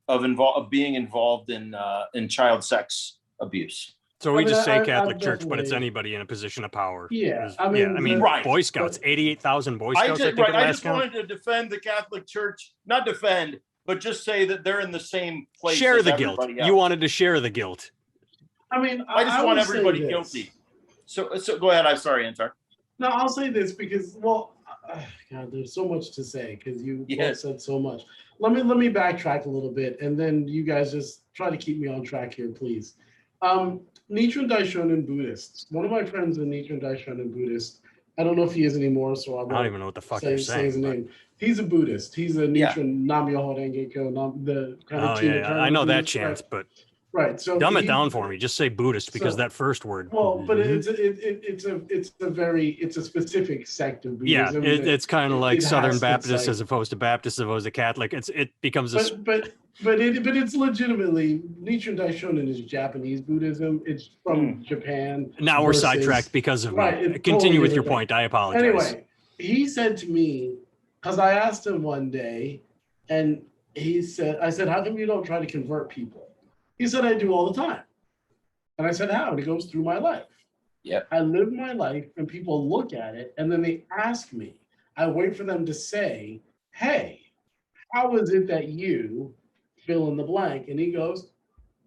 of being involved in child sex abuse. So we just say Catholic Church, but it's anybody in a position of power. Yeah, right. Boy Scouts, 88,000 Boy Scouts. I just wanted to defend the Catholic Church, not defend, but just say that they're in the same place. Share the guilt. Else. You wanted to share the guilt. I mean, I just want everybody guilty. So go ahead. I'm sorry, Antar. No, I'll say this because, God, there's so much to say because you both said so much. Let me backtrack a little bit, and then you guys just try to keep me on track here, please. Nichiren Daishonin Buddhist. One of my friends is a Nichiren Daishonin Buddhist. I don't know if he is anymore, so I don't even know what the fuck you're saying. His name. He's a Buddhist. He's a Nichiren Nam-myoho Renge Kyo, the kind of I know that chant, but right. So dumb it down for me. Just say Buddhist because that first word. Well, but it's a specific sect of Buddhism. Yeah, it's kind of like Southern Baptist as opposed to Baptist as opposed to Catholic. It becomes a. But it's legitimately Nichiren Daishonin is Japanese Buddhism. It's from Japan. Now we're sidetracked because of me. Continue with your point. I apologize. Anyway, he said to me, because I asked him one day, and I said, how come you don't try to convert people? He said, I do all the time. And I said, how? And he goes, through my life. Yeah. I live my life and people look at it and then they ask me. I wait for them to say, hey, how is it that you fill in the blank? And he goes,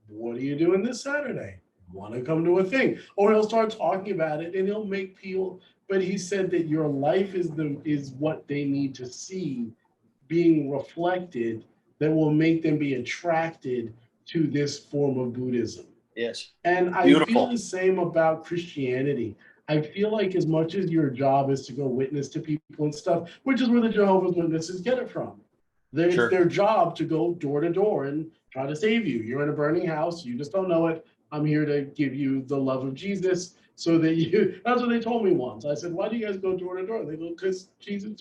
what are you doing this Saturday? Want to come to a thing? Or he'll start talking about it and he'll make people, but he said that your life is what they need to see being reflected that will make them be attracted to this form of Buddhism. Yes. And I feel the same about Christianity. I feel like as much as your job is to go witness to people and stuff, which is where the Jehovah's Witnesses get it from. It's their job to go door to door and try to save you. You're in a burning house. You just don't know it. I'm here to give you the love of Jesus so that that's what they told me once. I said, why do you guys go door to door? They go, because Jesus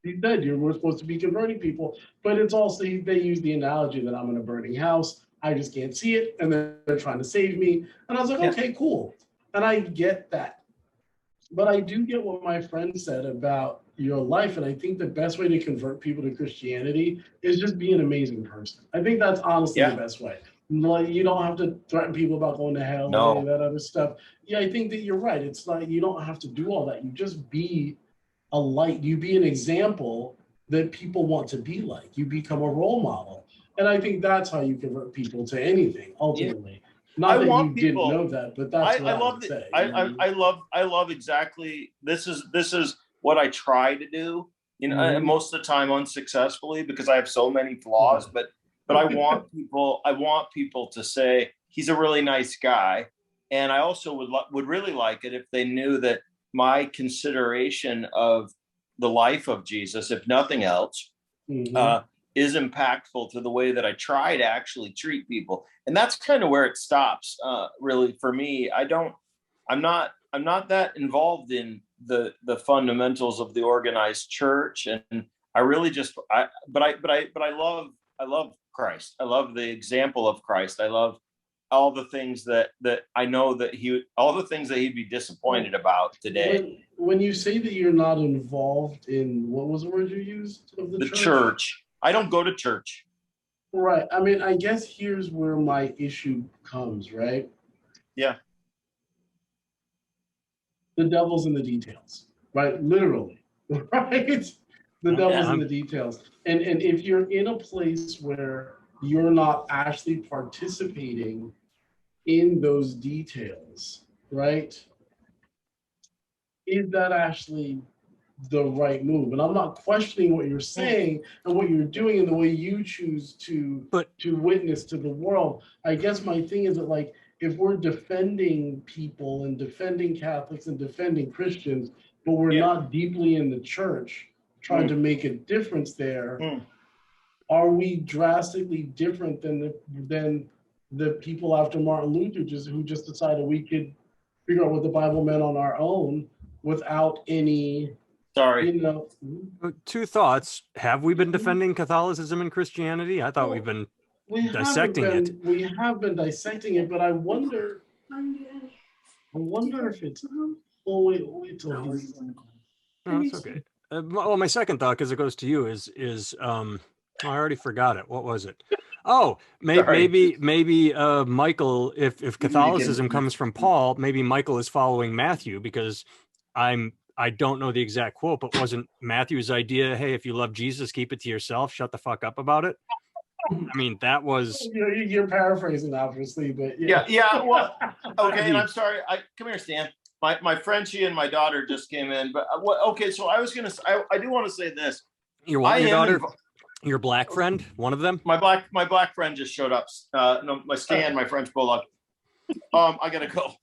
he said we're supposed to be converting people. But it's also, they use the analogy that I'm in a burning house. I just can't see it. And they're trying to save me. And I was like, okay, cool. And I get that. But I do get what my friend said about your life. And I think the best way to convert people to Christianity is just be an amazing person. I think that's honestly the best way. Like, you don't have to threaten people about going to hell or any of that other stuff. Yeah, I think that you're right. It's like you don't have to do all that. You just be a light. You be an example that people want to be like. You become a role model. And I think that's how you convert people to anything, ultimately. Yeah. Not that you didn't know that, but that's what I would say. I love exactly, this is what I try to do, most of the time unsuccessfully because I have so many flaws, but I want people to say he's a really nice guy. And I also would really like it if they knew that my consideration of the life of Jesus, if nothing else, is impactful to the way that I try to actually treat people. And that's kind of where it stops, really, for me. I'm not that involved in the fundamentals of the organized church. And I really but I love Christ. I love the example of Christ. I love all the things that I know that all the things that he'd be disappointed about today. When you say that you're not involved in, what was the word you used? Of the church. I don't go to church. Right. I mean, I guess here's where my issue comes, right? Yeah. The devil's in the details, right? Literally, right? The devil's in the details. And if you're in a place where you're not actually participating in those details, right? Is that actually the right move. And I'm not questioning what you're saying and what you're doing and the way you choose to witness to the world. I guess my thing is that, like, if we're defending people and defending Catholics and defending Christians, but we're not deeply in the church trying to make a difference there, are we drastically different than the people after Martin Luther who just decided we could figure out what the Bible meant on our own without any, Two thoughts. Have we been defending Catholicism and Christianity? I thought we've been dissecting it. We have been dissecting it, but I wonder if it's. Oh, wait till he's. No, it's okay. Well, my second thought, because it goes to you, is I already forgot it. What was it? Oh, maybe Michael. If Catholicism comes from Paul, maybe Michael is following Matthew, because I don't know the exact quote, but wasn't Matthew's idea, hey, if you love Jesus, keep it to yourself, shut the fuck up about it? I mean, that was... You're paraphrasing, obviously, but... Yeah, well, okay, and I'm sorry. Come here, Stan. My Frenchie and my daughter just came in, but okay, so I was going to... I do want to say this. Your daughter? Your black friend? One of them? My black friend just showed up. No, my Stan, my French bulldog. I got to go.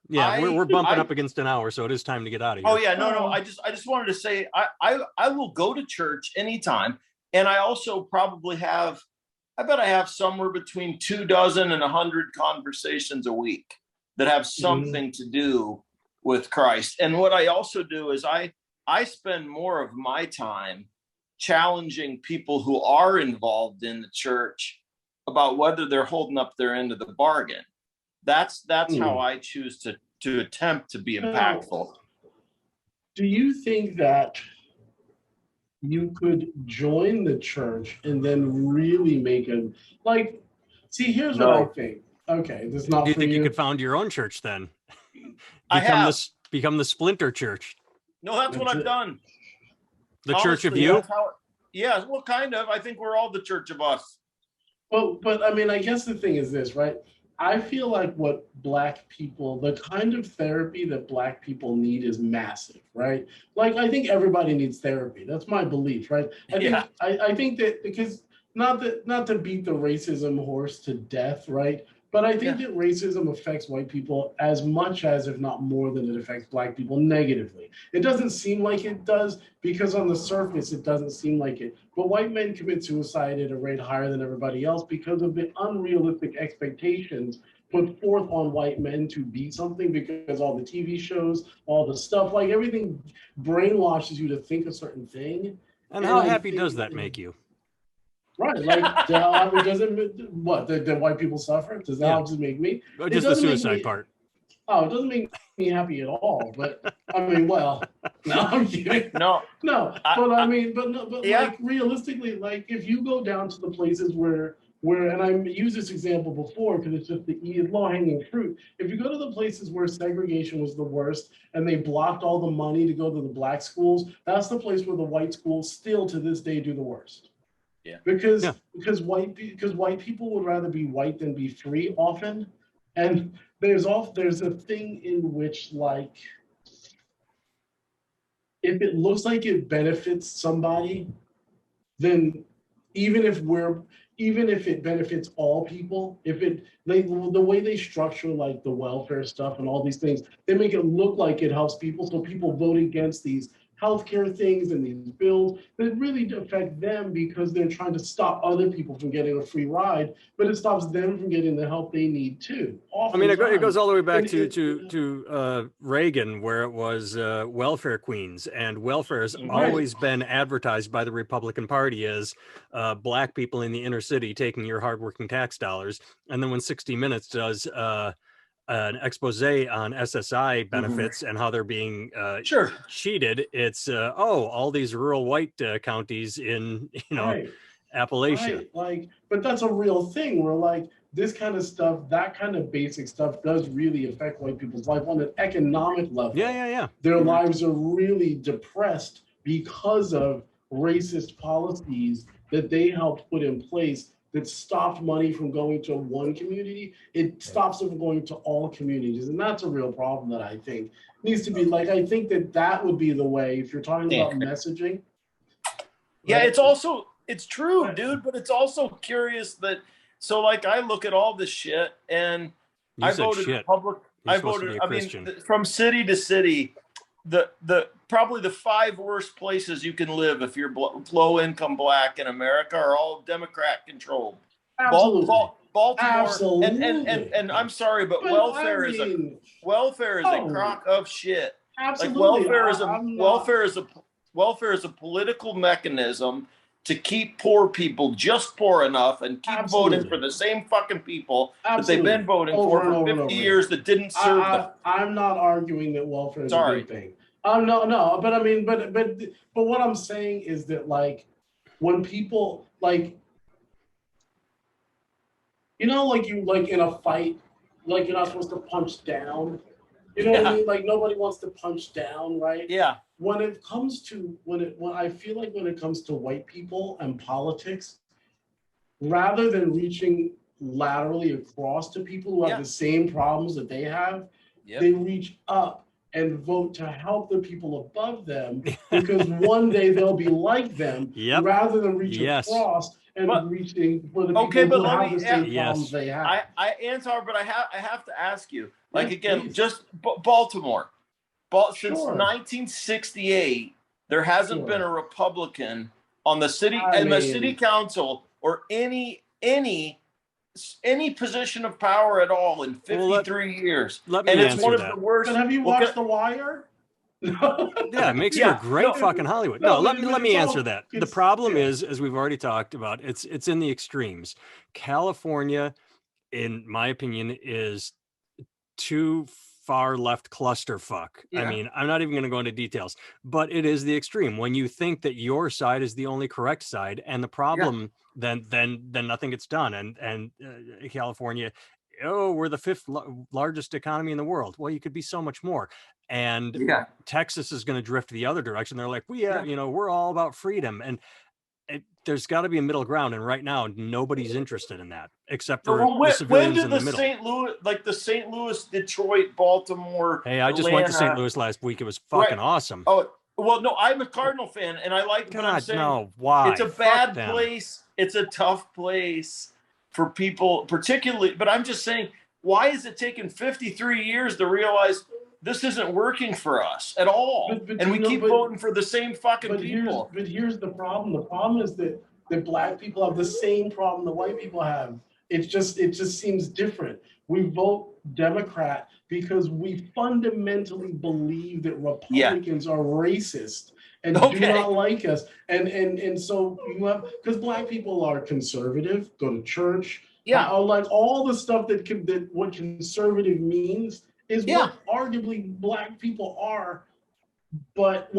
We're bumping up against an hour, so it is time to get out of here. Oh yeah, no. I just wanted to say I will go to church anytime, and I also probably have, I bet I have somewhere between 24 and 100 conversations a week that have something to do with Christ. And what I also do is I spend more of my time challenging people who are involved in the church about whether they're holding up their end of the bargain. That's how I choose to attempt to be impactful. Do you think that you could join the church and then really make a, like, see, here's what I think. Okay, this is not. Do you think you could found your own church then? Become the splinter church. No, that's what I've done. The Church of You? Yeah, well, kind of. I think we're all the church of us. Well, but I mean, I guess the thing is this, right? I feel like what Black people, the kind of therapy that Black people need is massive, right? Like, I think everybody needs therapy. That's my belief, right? I think that, because not to beat the racism horse to death, right? But I think that racism affects white people as much as, if not more than, it affects Black people negatively. It doesn't seem like it does, because on the surface, it doesn't seem like it. But white men commit suicide at a rate higher than everybody else because of the unrealistic expectations put forth on white men to be something, because all the TV shows, all the stuff, like everything brainwashes you to think a certain thing. And how happy does that make you? Right, like, doesn't what the white people suffer? Does that just make me? Just the suicide part. Oh, it doesn't make me happy at all. But I mean, well, no, I'm kidding. No. But I mean, but like, realistically, like, if you go down to the places where, and I used this example before because it's just the low-hanging fruit. If you go to the places where segregation was the worst and they blocked all the money to go to the Black schools, that's the place where the white schools still to this day do the worst. Yeah. Because white people would rather be white than be free often, and there's a thing in which, like, if it looks like it benefits somebody, then even if it benefits all people, the way they structure, like, the welfare stuff and all these things, they make it look like it helps people, so people vote against these healthcare things and these bills that really affect them because they're trying to stop other people from getting a free ride, but it stops them from getting the help they need too. I mean, it goes all the way back to Reagan, where it was welfare queens, and welfare has always been advertised by the Republican Party as Black people in the inner city taking your hardworking tax dollars. And then when 60 Minutes does an expose on SSI benefits and how they're being cheated, it's all these rural white counties in Appalachia. Right. Like, but that's a real thing where, like, this kind of stuff, that kind of basic stuff does really affect white people's life on an economic level. Their lives are really depressed because of racist policies that they helped put in place that stopped money from going to one community, it stops it from going to all communities. And that's a real problem that I think needs to be like, I think that would be the way if you're talking about messaging. Yeah, right? it's true, dude, but it's also curious that, so like I look at all this shit and I voted Republican. I voted, I mean, from city to city, the probably the 5 worst places you can live if you're low income Black in America are all Democrat controlled. Absolutely. Baltimore, Absolutely. and I'm sorry, but welfare is a crock of shit. Absolutely. Like welfare is a political mechanism to keep poor people just poor enough and keep voting for the same fucking people that they've been voting for 50 years that didn't serve them. I'm not arguing that welfare is a good thing. No, but I mean, but what I'm saying is that like when people like, you know, like you like in a fight, like you're not supposed to punch down. You know what I mean? Like nobody wants to punch down, right? Yeah. When it comes to when I feel like when it comes to white people and politics, rather than reaching laterally across to people who have the same problems that they have, they reach up and vote to help the people above them because one day they'll be like them rather than reach across and reaching for the people who have the same problems they have. I answer, but I have to ask you, like again, just Baltimore. Since 1968, there hasn't been a Republican on the city the city council or any position of power at all in 53 years. Let me answer one that. of the worst. But have you watched The Wire? Yeah, it makes for great fucking Hollywood. No, let me answer that. The problem is, as we've already talked about, it's in the extremes. California, in my opinion, is too far left clusterfuck. I mean, I'm not even going to go into details, but it is the extreme when you think that your side is the only correct side, and the problem then nothing gets done. And California, we're the 5th largest economy in the world. Well, you could be so much more. And Texas is going to drift the other direction. They're like, you know, we're all about freedom, and there's got to be a middle ground. And right now, nobody's interested in that except for the civilians in the middle. The St. Louis, Detroit, Baltimore. Hey, I just went to St. Louis last week. It was fucking awesome. Oh, well, no, I'm a Cardinal fan, and I like what I'm saying. No, why? It's a bad place. It's a tough place for people, particularly. But I'm just saying, why is it taking 53 years to realize this isn't working for us at all? And we keep voting for the same fucking people. But here's the problem. The problem is that Black people have the same problem that white people have. It just seems different. We vote Democrat because we fundamentally believe that Republicans are racist and do not like us. And so you have, because Black people are conservative, go to church, like all the stuff that what conservative means is what arguably Black people are, but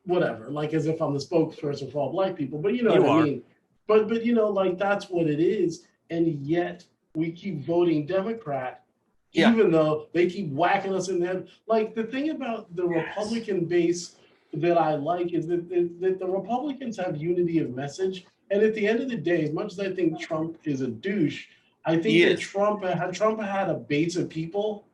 whatever, like as if I'm the spokesperson for all Black people, but you know what I mean. But you know, like that's what it is, and yet we keep voting Democrat, even though they keep whacking us in the head. Like the thing about the Republican base that I like is that the Republicans have unity of message, and at the end of the day, as much as I think Trump is a douche, I think that Trump had a base of people,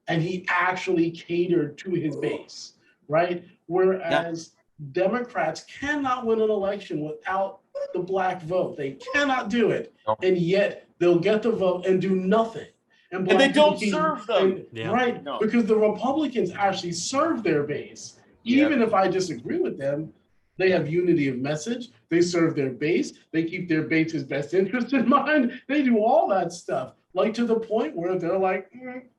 and he actually catered to his base, right? Whereas Democrats cannot win an election without the Black vote. They cannot do it. And yet they'll get the vote and do nothing. And they don't serve them. Right, because the Republicans actually serve their base. Even if I disagree with them, they have unity of message. They serve their base. They keep their base's best interest in mind. They do all that stuff. Like to the point where they're like,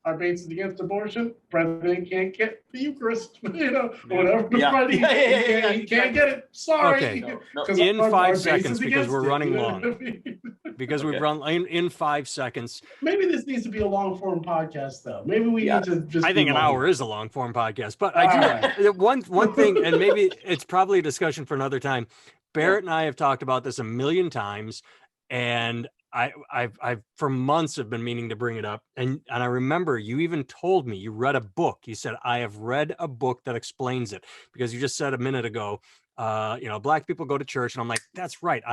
our base is against abortion. President can't get the Eucharist, you know, whatever. He can't get it. Sorry. Okay. In 5 seconds, because we're running long. Because we've run in 5 seconds. Maybe this needs to be a long form podcast, though. Maybe we need to just. I think an hour is a long form podcast, but I do one thing, and maybe it's probably a discussion for another time. Barrett and I have talked about this a million times, and I've for months have been meaning to bring it up. And I remember you even told me you read a book. You said, I have read a book that explains it, because you just said a minute ago, black people go to church. And I'm like, that's right.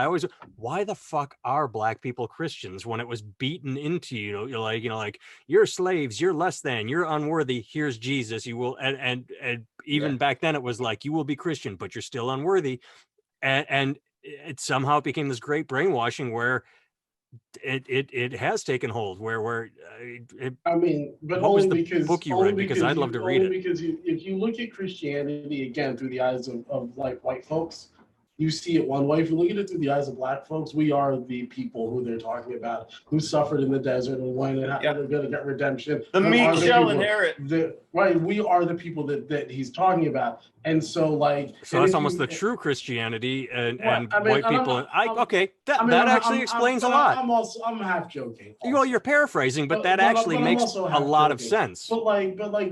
Why the fuck are black people Christians when it was beaten into you? You're like, you're slaves, you're less than, you're unworthy. Here's Jesus. You will. And even back then it was like, you will be Christian, but you're still unworthy. And it somehow became this great brainwashing where it has taken hold but what was only the because book you read? Because I'd love to read it. Because if you look at Christianity again through the eyes of like white folks, you see it one way. If you look at it through the eyes of black folks, we are the people who they're talking about, who suffered in the desert and went and they're going to get redemption. The meek shall inherit. We are the people that he's talking about. And so that's almost the true Christianity and white people. That actually explains a lot. I'm half joking. Also. Well, you're paraphrasing, but that actually makes a lot of sense. But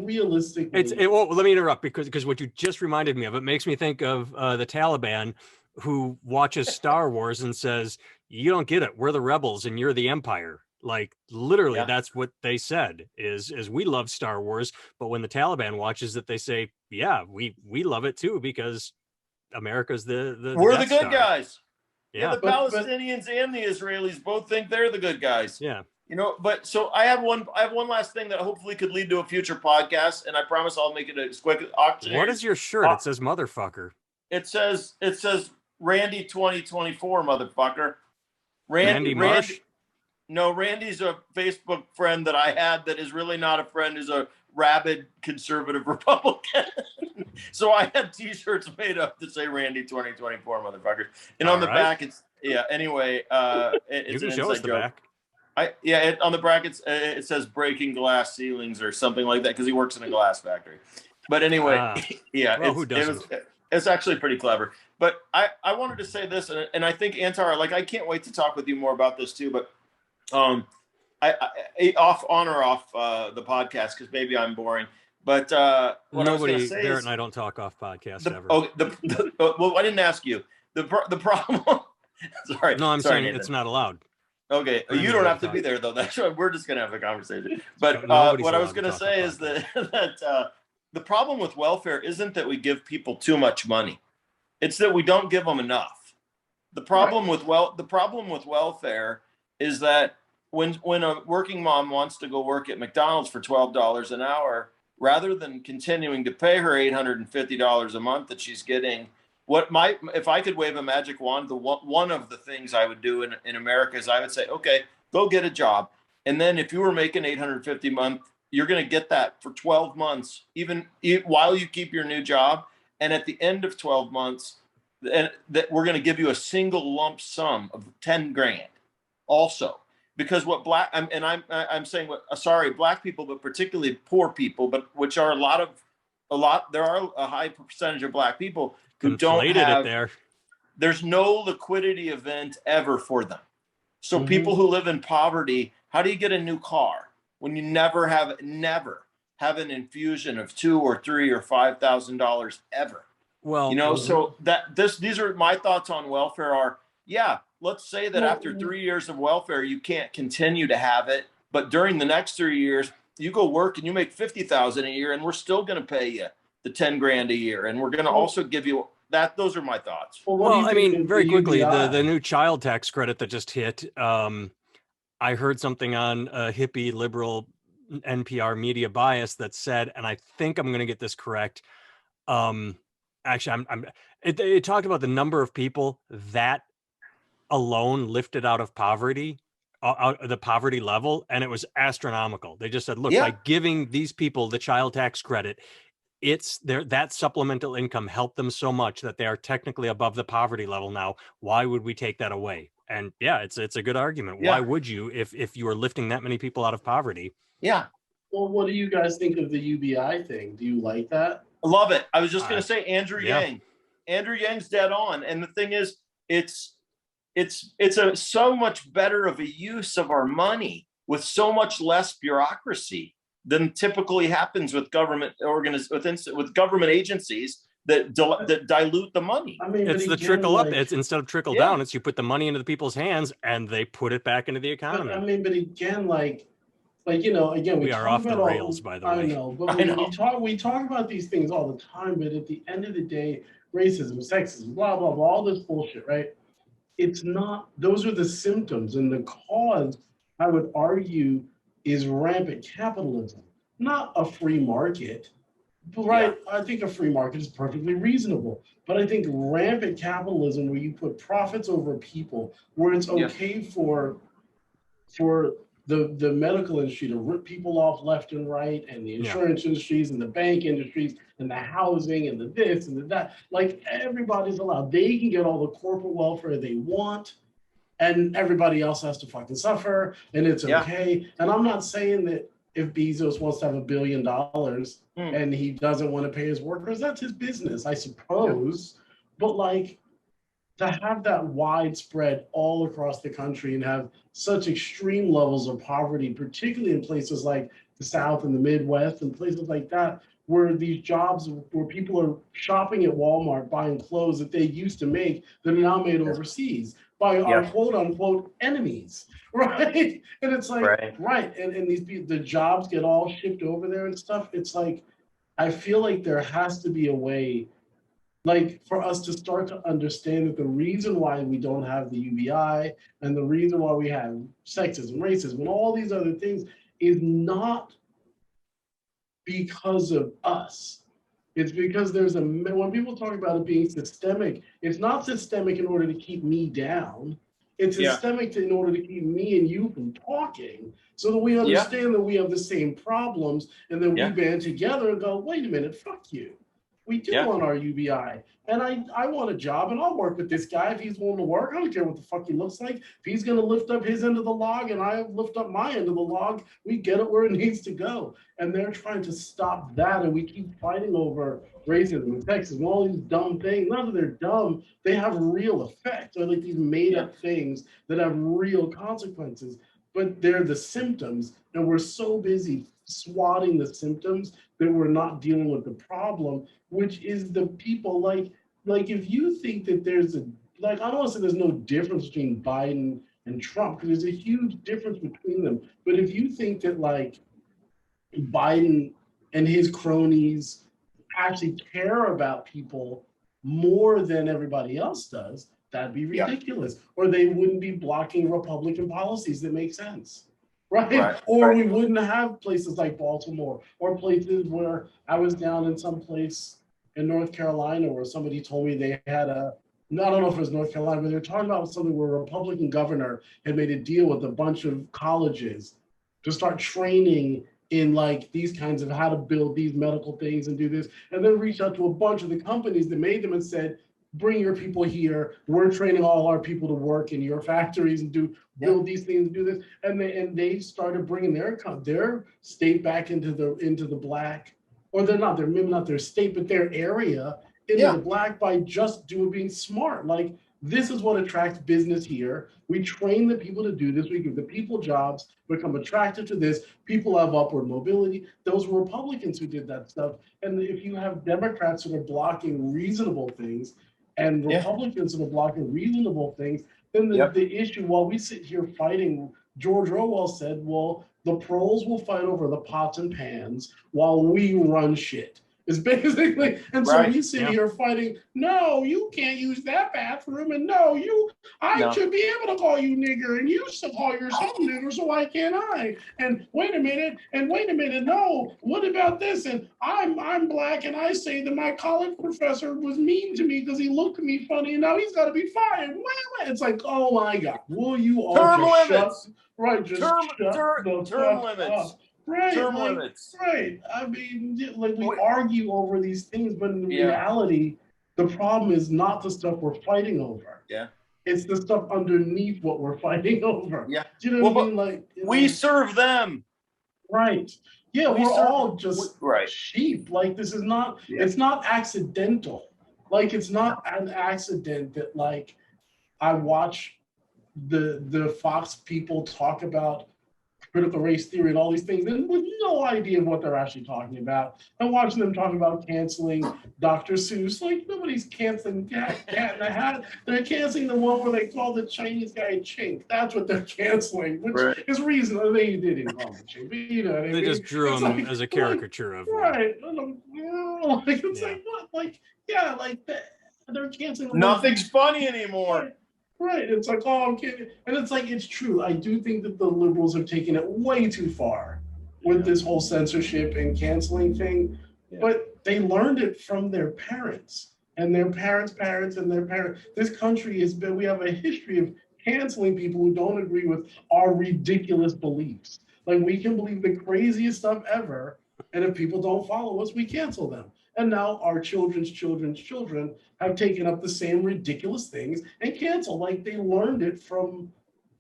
realistically, let me interrupt because what you just reminded me of, it makes me think of the Taliban, who watches Star Wars and says, you don't get it, we're the rebels and you're the empire. Like literally that's what they said is we love Star Wars, but when the Taliban watches it, they say, yeah, we love it too, because America's we're the good guys. Yeah, the Palestinians and the Israelis both think they're the good guys. Yeah. But so I have one last thing that hopefully could lead to a future podcast, and I promise I'll make it as quick as auction. What is your shirt? It says motherfucker. It says Randy 2024, motherfucker. Randy Marsh? No, Randy's a Facebook friend that I had that is really not a friend, is a rabid conservative Republican. So I had t-shirts made up that say Randy 2024, motherfuckers. And on the back, anyway, it's you can show us the back. On the brackets, it says breaking glass ceilings or something like that because he works in a glass factory. But anyway, who doesn't? It's actually pretty clever. But I wanted to say this, and I think Antar, I can't wait to talk with you more about this too. But I on or off the podcast because maybe I'm boring. But what nobody, I was going to say Barrett is, and I don't talk off podcasts ever. Well, I didn't ask you the problem. Sorry, no, I'm saying Nathan. It's not allowed. Okay, you don't have to be there though. That's right. We're just going to have a conversation. But what I was going to say is that the problem with welfare isn't that we give people too much money; it's that we don't give them enough. The problem with welfare is that when a working mom wants to go work at McDonald's for $12 an hour, rather than continuing to pay her $850 a month that she's getting, if I could wave a magic wand, one of the things I would do in America is I would say, okay, go get a job. And then if you were making $850 a month, you're going to get that for 12 months, even while you keep your new job. And at the end of 12 months, that we're going to give you a single lump sum of 10 grand also. Because what I'm saying black people, but particularly poor people, but which are there are a high percentage of black people who don't have it there. There's no liquidity event ever for them. So people who live in poverty, how do you get a new car when you never have an infusion of $2,000 or $3,000 or $5,000 ever? Well, so these are my thoughts on welfare are, let's say that after 3 years of welfare, you can't continue to have it. But during the next 3 years, you go work and you make $50,000 a year, and we're still going to pay you the 10 grand a year. And we're going to also give you that. Those are my thoughts. Well, I mean, very quickly, the new child tax credit that just hit. I heard something on a hippie liberal NPR media bias that said, and I think I'm going to get this correct. Actually, it talked about the number of people that alone lifted out of poverty, the poverty level, and it was astronomical. They just said, look, by giving these people the child tax credit, that supplemental income helped them so much that they are technically above the poverty level now. Why would we take that away? And it's a good argument. Why would you if you were lifting that many people out of poverty? Yeah. Well, what do you guys think of the UBI thing? Do you like that? I love it. I was just going to say Andrew Yang. Andrew Yang's dead on. And the thing is, it's so much better of a use of our money with so much less bureaucracy than typically happens with government with government agencies that dilute the money. I mean, it's the trickle up. It's instead of trickle down. It's you put the money into the people's hands and they put it back into the economy. But again, we are off the rails, by the way. I know, but we talk about these things all the time. But at the end of the day, racism, sexism, blah, blah, blah, all this bullshit, right? It's not, those are the symptoms. And the cause, I would argue, is rampant capitalism, not a free market. Right. I think a free market is perfectly reasonable. But I think rampant capitalism, where you put profits over people, where it's okay for the medical industry to rip people off left and right, and the insurance industries and the bank industries and the housing and the this and the that. Like, everybody's allowed. They can get all the corporate welfare they want, and everybody else has to fucking suffer, and it's okay. And I'm not saying that if Bezos wants to have $1 billion and he doesn't want to pay his workers, that's his business, I suppose. But like, to have that widespread all across the country and have such extreme levels of poverty, particularly in places like the South and the Midwest and places like that, where these jobs, where people are shopping at Walmart, buying clothes that they used to make that are now made overseas by our quote unquote enemies, right? And it's like, and these people, the jobs get all shipped over there and stuff. It's like, I feel like there has to be a way, like, for us to start to understand that the reason why we don't have the UBI and the reason why we have sexism, racism, and all these other things is not because of us. It's because there's when people talk about it being systemic, it's not systemic in order to keep me down. It's systemic in order to keep me and you from talking, so that we understand that we have the same problems, and then we band together and go, wait a minute, fuck you. We do want our UBI, and I want a job, and I'll work with this guy if he's willing to work. I don't care what the fuck he looks like. If he's going to lift up his end of the log and I lift up my end of the log, we get it where it needs to go. And they're trying to stop that, and we keep fighting over racism and sexism and all these dumb things. Not that they're dumb, they have real effects. They're like these made-up things that have real consequences, but they're the symptoms, and we're so busy swatting the symptoms that we're not dealing with the problem, which is the people. Like if you think that there's I don't want to say there's no difference between Biden and Trump, because there's a huge difference between them. But if you think that like Biden and his cronies actually care about people more than everybody else does, that'd be ridiculous. Or they wouldn't be blocking Republican policies that make sense. Right. Or we wouldn't have places like Baltimore, or places where I was down in some place in North Carolina where somebody told me they had I don't know if it was North Carolina, but they were talking about something where a Republican governor had made a deal with a bunch of colleges to start training in like these kinds of how to build these medical things and do this, and then reached out to a bunch of the companies that made them and said, bring your people here. We're training all our people to work in your factories and build these things and do this. And they started bringing their state back into the black, or they're maybe not their state, but their area into the black by just being smart. Like, this is what attracts business here. We train the people to do this. We give the people jobs, become attracted to this. People have upward mobility. Those were Republicans who did that stuff. And if you have Democrats who are blocking reasonable things, and Republicans that are blocking reasonable things, then the issue, while we sit here fighting, George Orwell said, well, the proles will fight over the pots and pans while we run shit. Is basically, and so we sit here fighting, no, you can't use that bathroom, and no, I should be able to call you nigger, and you should call yourself nigger, so why can't I? And wait a minute, no, what about this? And I'm black, and I say that my college professor was mean to me because he looked at me funny, and now he's got to be fired. It's like, oh my God, will you all just shut? Right, just shut the term fuck limits. up. Right, Term limits. Right. I mean, like, we argue over these things, but in reality, the problem is not the stuff we're fighting over. Yeah. It's the stuff underneath what we're fighting over. Yeah. Do you know what I mean? Like, we serve them. Right. Yeah, we're all just sheep. Like, this is not, it's not accidental. Like, it's not an accident that, like, I watch the Fox people talk about critical race theory and all these things, and with no idea what they're actually talking about. I'm watching them talking about canceling Dr. Seuss. Like, nobody's canceling Cat in the Hat. They're canceling the one where they call the Chinese guy a chink. That's what they're canceling, which is reasonable. They didn't call him a chink, but you know what I mean? They just drew him as a caricature of him. Right. Like, it's like, what? Like, yeah, like that. They're canceling. Nothing's funny anymore. Right. It's like, oh, I'm kidding. And it's like, it's true. I do think that the liberals are taking it way too far with this whole censorship and canceling thing. Yeah. But they learned it from their parents and their parents' parents and their parents. This country has been, we have a history of canceling people who don't agree with our ridiculous beliefs. Like, we can believe the craziest stuff ever, and if people don't follow us, we cancel them. And now our children's children's children have taken up the same ridiculous things and cancel. Like, they learned it from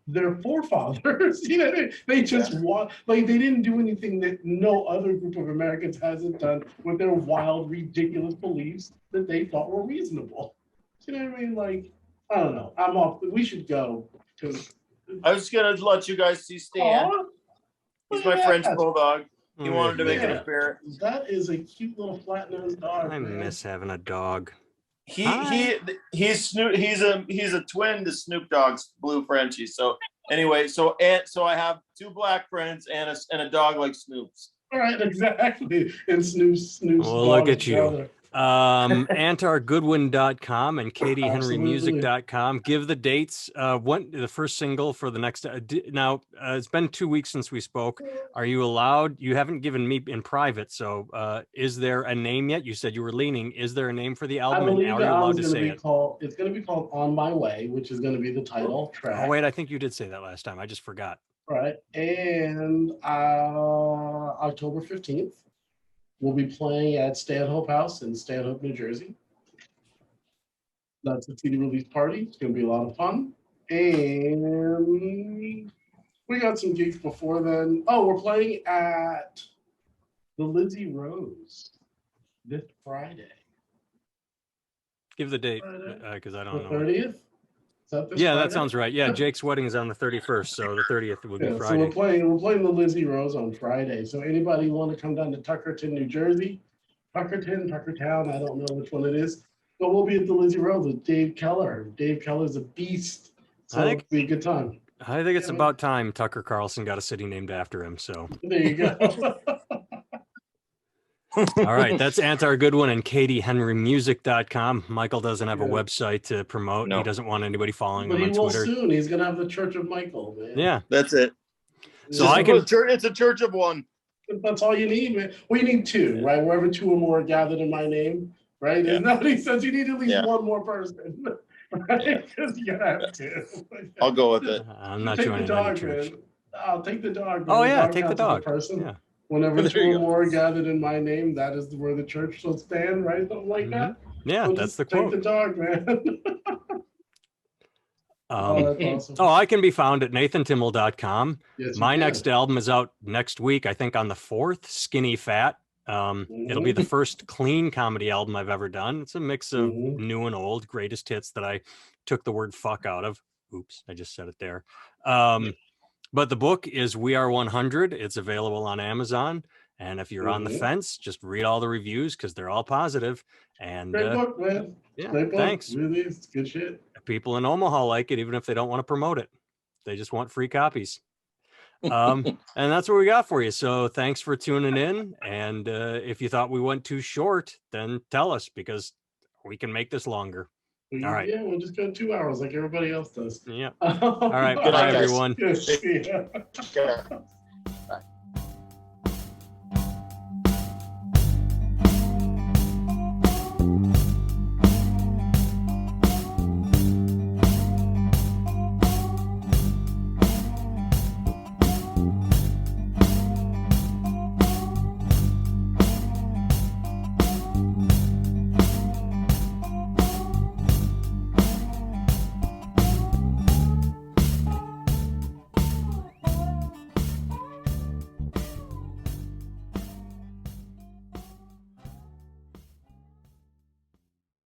their forefathers. You know, they just want, like, they didn't do anything that no other group of Americans hasn't done with their wild, ridiculous beliefs that they thought were reasonable. You know what I mean? Like, I don't know. I'm off. We should go. I was gonna let you guys see Stan. He's my French bulldog. He wanted to make an appearance. That is a cute little flat-nosed dog. I miss having a dog. He's a twin to Snoop Dogg's blue Frenchie. So anyway, so I have two black friends and a dog like Snoop's. All right, exactly. And Snoop's. Well, look at you. AntarGoodwin.com and KatieHenryMusic.com. Give the dates. When the first single for the next. Now it's been 2 weeks since we spoke. Are you allowed? You haven't given me in private. So is there a name yet? You said you were leaning. Is there a name for the album? I believe and are you allowed to say it? It's going to be called "On My Way," which is going to be the title track. Oh wait, I think you did say that last time. I just forgot. Right, and October 15th. We'll be playing at Stanhope House in Stanhope, New Jersey. That's a CD release party. It's going to be a lot of fun. And we got some gigs before then. Oh, we're playing at the Lizzie Rose this Friday. Give the date, because I don't know. 30th? Yeah, that sounds right. Yeah, Jake's wedding is on the 31st, so the 30th would be Friday. So we're playing the Lizzie Rose on Friday. So anybody want to come down to Tuckerton, New Jersey? Tuckertown, I don't know which one it is. But we'll be at the Lizzie Rose with Dave Keller. Dave Keller's a beast. So it'll be a good time. I think it's about time Tucker Carlson got a city named after him. So there you go. All right, that's Antar Goodwin and KatieHenryMusic.com. Michael doesn't have a website to promote. No. He doesn't want anybody following him on Twitter. He will soon. He's going to have the Church of Michael, man. Yeah. That's it. So it's a church of one. That's all you need, man. Well, you need two, right? Wherever two or more are gathered in my name, right? Yeah. Isn't that what he says? You need at least one more person, right? Because you have two. I'll go with it. I'm not joining any church. I'll take the dog. Oh, yeah, take the dog. Yeah. Whenever two or more are gathered in my name, that is where the church shall stand, right? Something like that. Yeah, so that's the quote. Take the dog, man. Awesome. Oh, I can be found at nathantimmel.com. Yes, my next album is out next week, I think on the 4th, Skinny Fat. It'll be the first clean comedy album I've ever done. It's a mix of new and old, greatest hits that I took the word fuck out of. Oops, I just said it there. But the book is We Are 100. It's available on Amazon. And if you're on the fence, just read all the reviews because they're all positive. And great book, man. Yeah, great book. Thanks. Really, it's good shit. People in Omaha like it, even if they don't want to promote it. They just want free copies. And that's what we got for you. So thanks for tuning in. And if you thought we went too short, then tell us because we can make this longer. All right. Yeah, we'll just go 2 hours like everybody else does. Yeah. All right. Bye, everyone. Yeah.